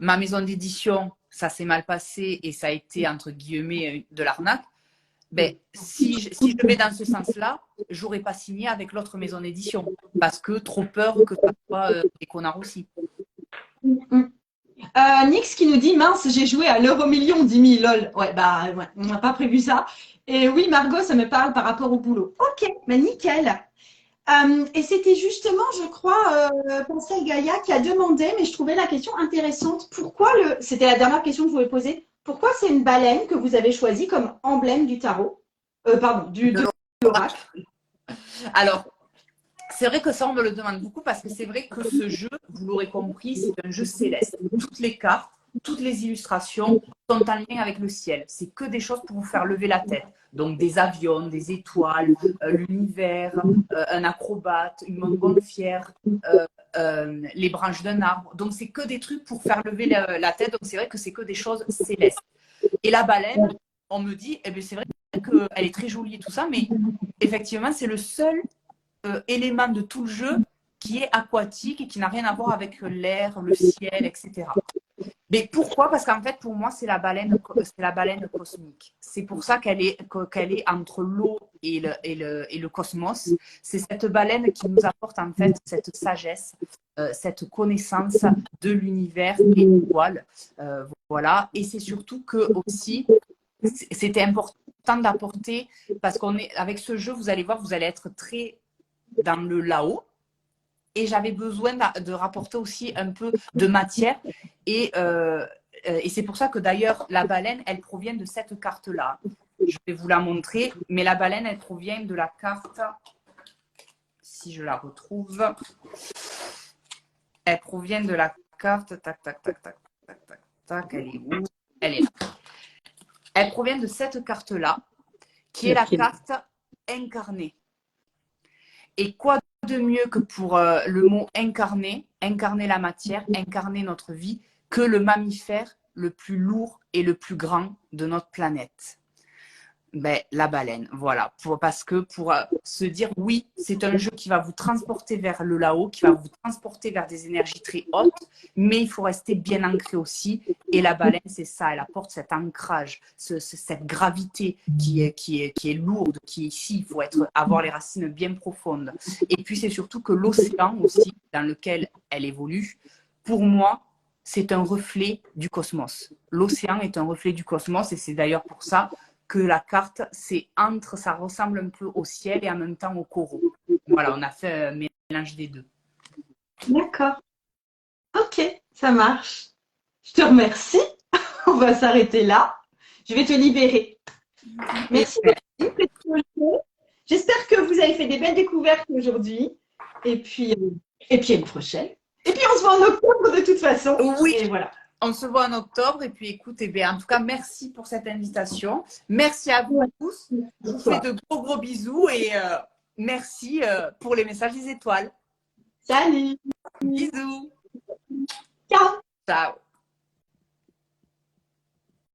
B: Ma maison d'édition, ça s'est mal passé et ça a été, entre guillemets, de l'arnaque. Ben, si je vais dans ce sens-là, j'aurais pas signé avec l'autre maison d'édition parce que trop peur que ça soit des connards aussi.
C: Nix qui nous dit: mince, j'ai joué à l'euro-million, 10 000 lol. Ouais, bah, ouais, on n'a pas prévu ça. Et oui, Margot, ça me parle par rapport au boulot. Ok, bah nickel. Et c'était justement, je crois, Pascal Gaïa qui a demandé, mais je trouvais la question intéressante. C'était la dernière question que je voulais poser. Pourquoi c'est une baleine que vous avez choisie comme emblème du tarot? Pardon, de l'oracle.
B: Alors, c'est vrai que ça, on me le demande beaucoup parce que c'est vrai que ce jeu, vous l'aurez compris, c'est un jeu céleste. Toutes les cartes toutes les illustrations sont en lien avec le ciel. C'est que des choses pour vous faire lever la tête. Donc des avions, des étoiles, l'univers, un acrobate, une montgolfière, les branches d'un arbre. Donc c'est que des trucs pour faire lever la tête. Donc c'est vrai que c'est que des choses célestes. Et la baleine, on me dit, eh bien, c'est vrai qu'elle est très jolie et tout ça, mais effectivement, c'est le seul élément de tout le jeu qui est aquatique et qui n'a rien à voir avec l'air, le ciel, etc. Mais pourquoi? Parce qu'en fait, pour moi, c'est la baleine cosmique. C'est pour ça qu'elle est entre l'eau et le cosmos. C'est cette baleine qui nous apporte en fait cette sagesse, cette connaissance de l'univers et du voile. Voilà. Et c'est surtout que aussi, c'était important d'apporter, parce qu'on est avec ce jeu, vous allez voir, vous allez être très dans le là-haut. Et j'avais besoin de rapporter aussi un peu de matière. Et c'est pour ça que d'ailleurs, la baleine, elle provient de cette carte-là. Je vais vous la montrer. Mais la baleine, elle provient de la carte, si je la retrouve, elle provient de la carte, tac, tac, tac, tac, tac, tac, tac, elle est où? Elle est là. Elle provient de cette carte-là, qui est la carte incarnée. Et quoi de mieux que pour le mot incarner, incarner la matière, incarner notre vie, que le mammifère le plus lourd et le plus grand de notre planète? Ben, la baleine, voilà. Parce que pour se dire, oui, c'est un jeu qui va vous transporter vers le là-haut, qui va vous transporter vers des énergies très hautes, mais il faut rester bien ancré aussi. Et la baleine, c'est ça, elle apporte cet ancrage, cette gravité qui est lourde, qui est ici, il faut avoir les racines bien profondes. Et puis, c'est surtout que l'océan aussi, dans lequel elle évolue, pour moi, c'est un reflet du cosmos. L'océan est un reflet du cosmos et c'est d'ailleurs pour ça que la carte, ça ressemble un peu au ciel et en même temps au coraux. Voilà, on a fait un mélange des deux.
C: D'accord. Ok, ça marche. Je te remercie. On va s'arrêter là. Je vais te libérer. Merci beaucoup. J'espère que vous avez fait des belles découvertes aujourd'hui. Et puis à une prochaine. Et puis on se voit en octobre de toute façon.
B: Oui.
C: Et voilà.
B: On se voit en octobre. Et puis, écoute, en tout cas, merci pour cette invitation. Merci à vous tous. Je vous fais de gros bisous et merci pour les messages des étoiles.
C: Salut.
B: Bisous.
C: Ciao.
B: Ciao.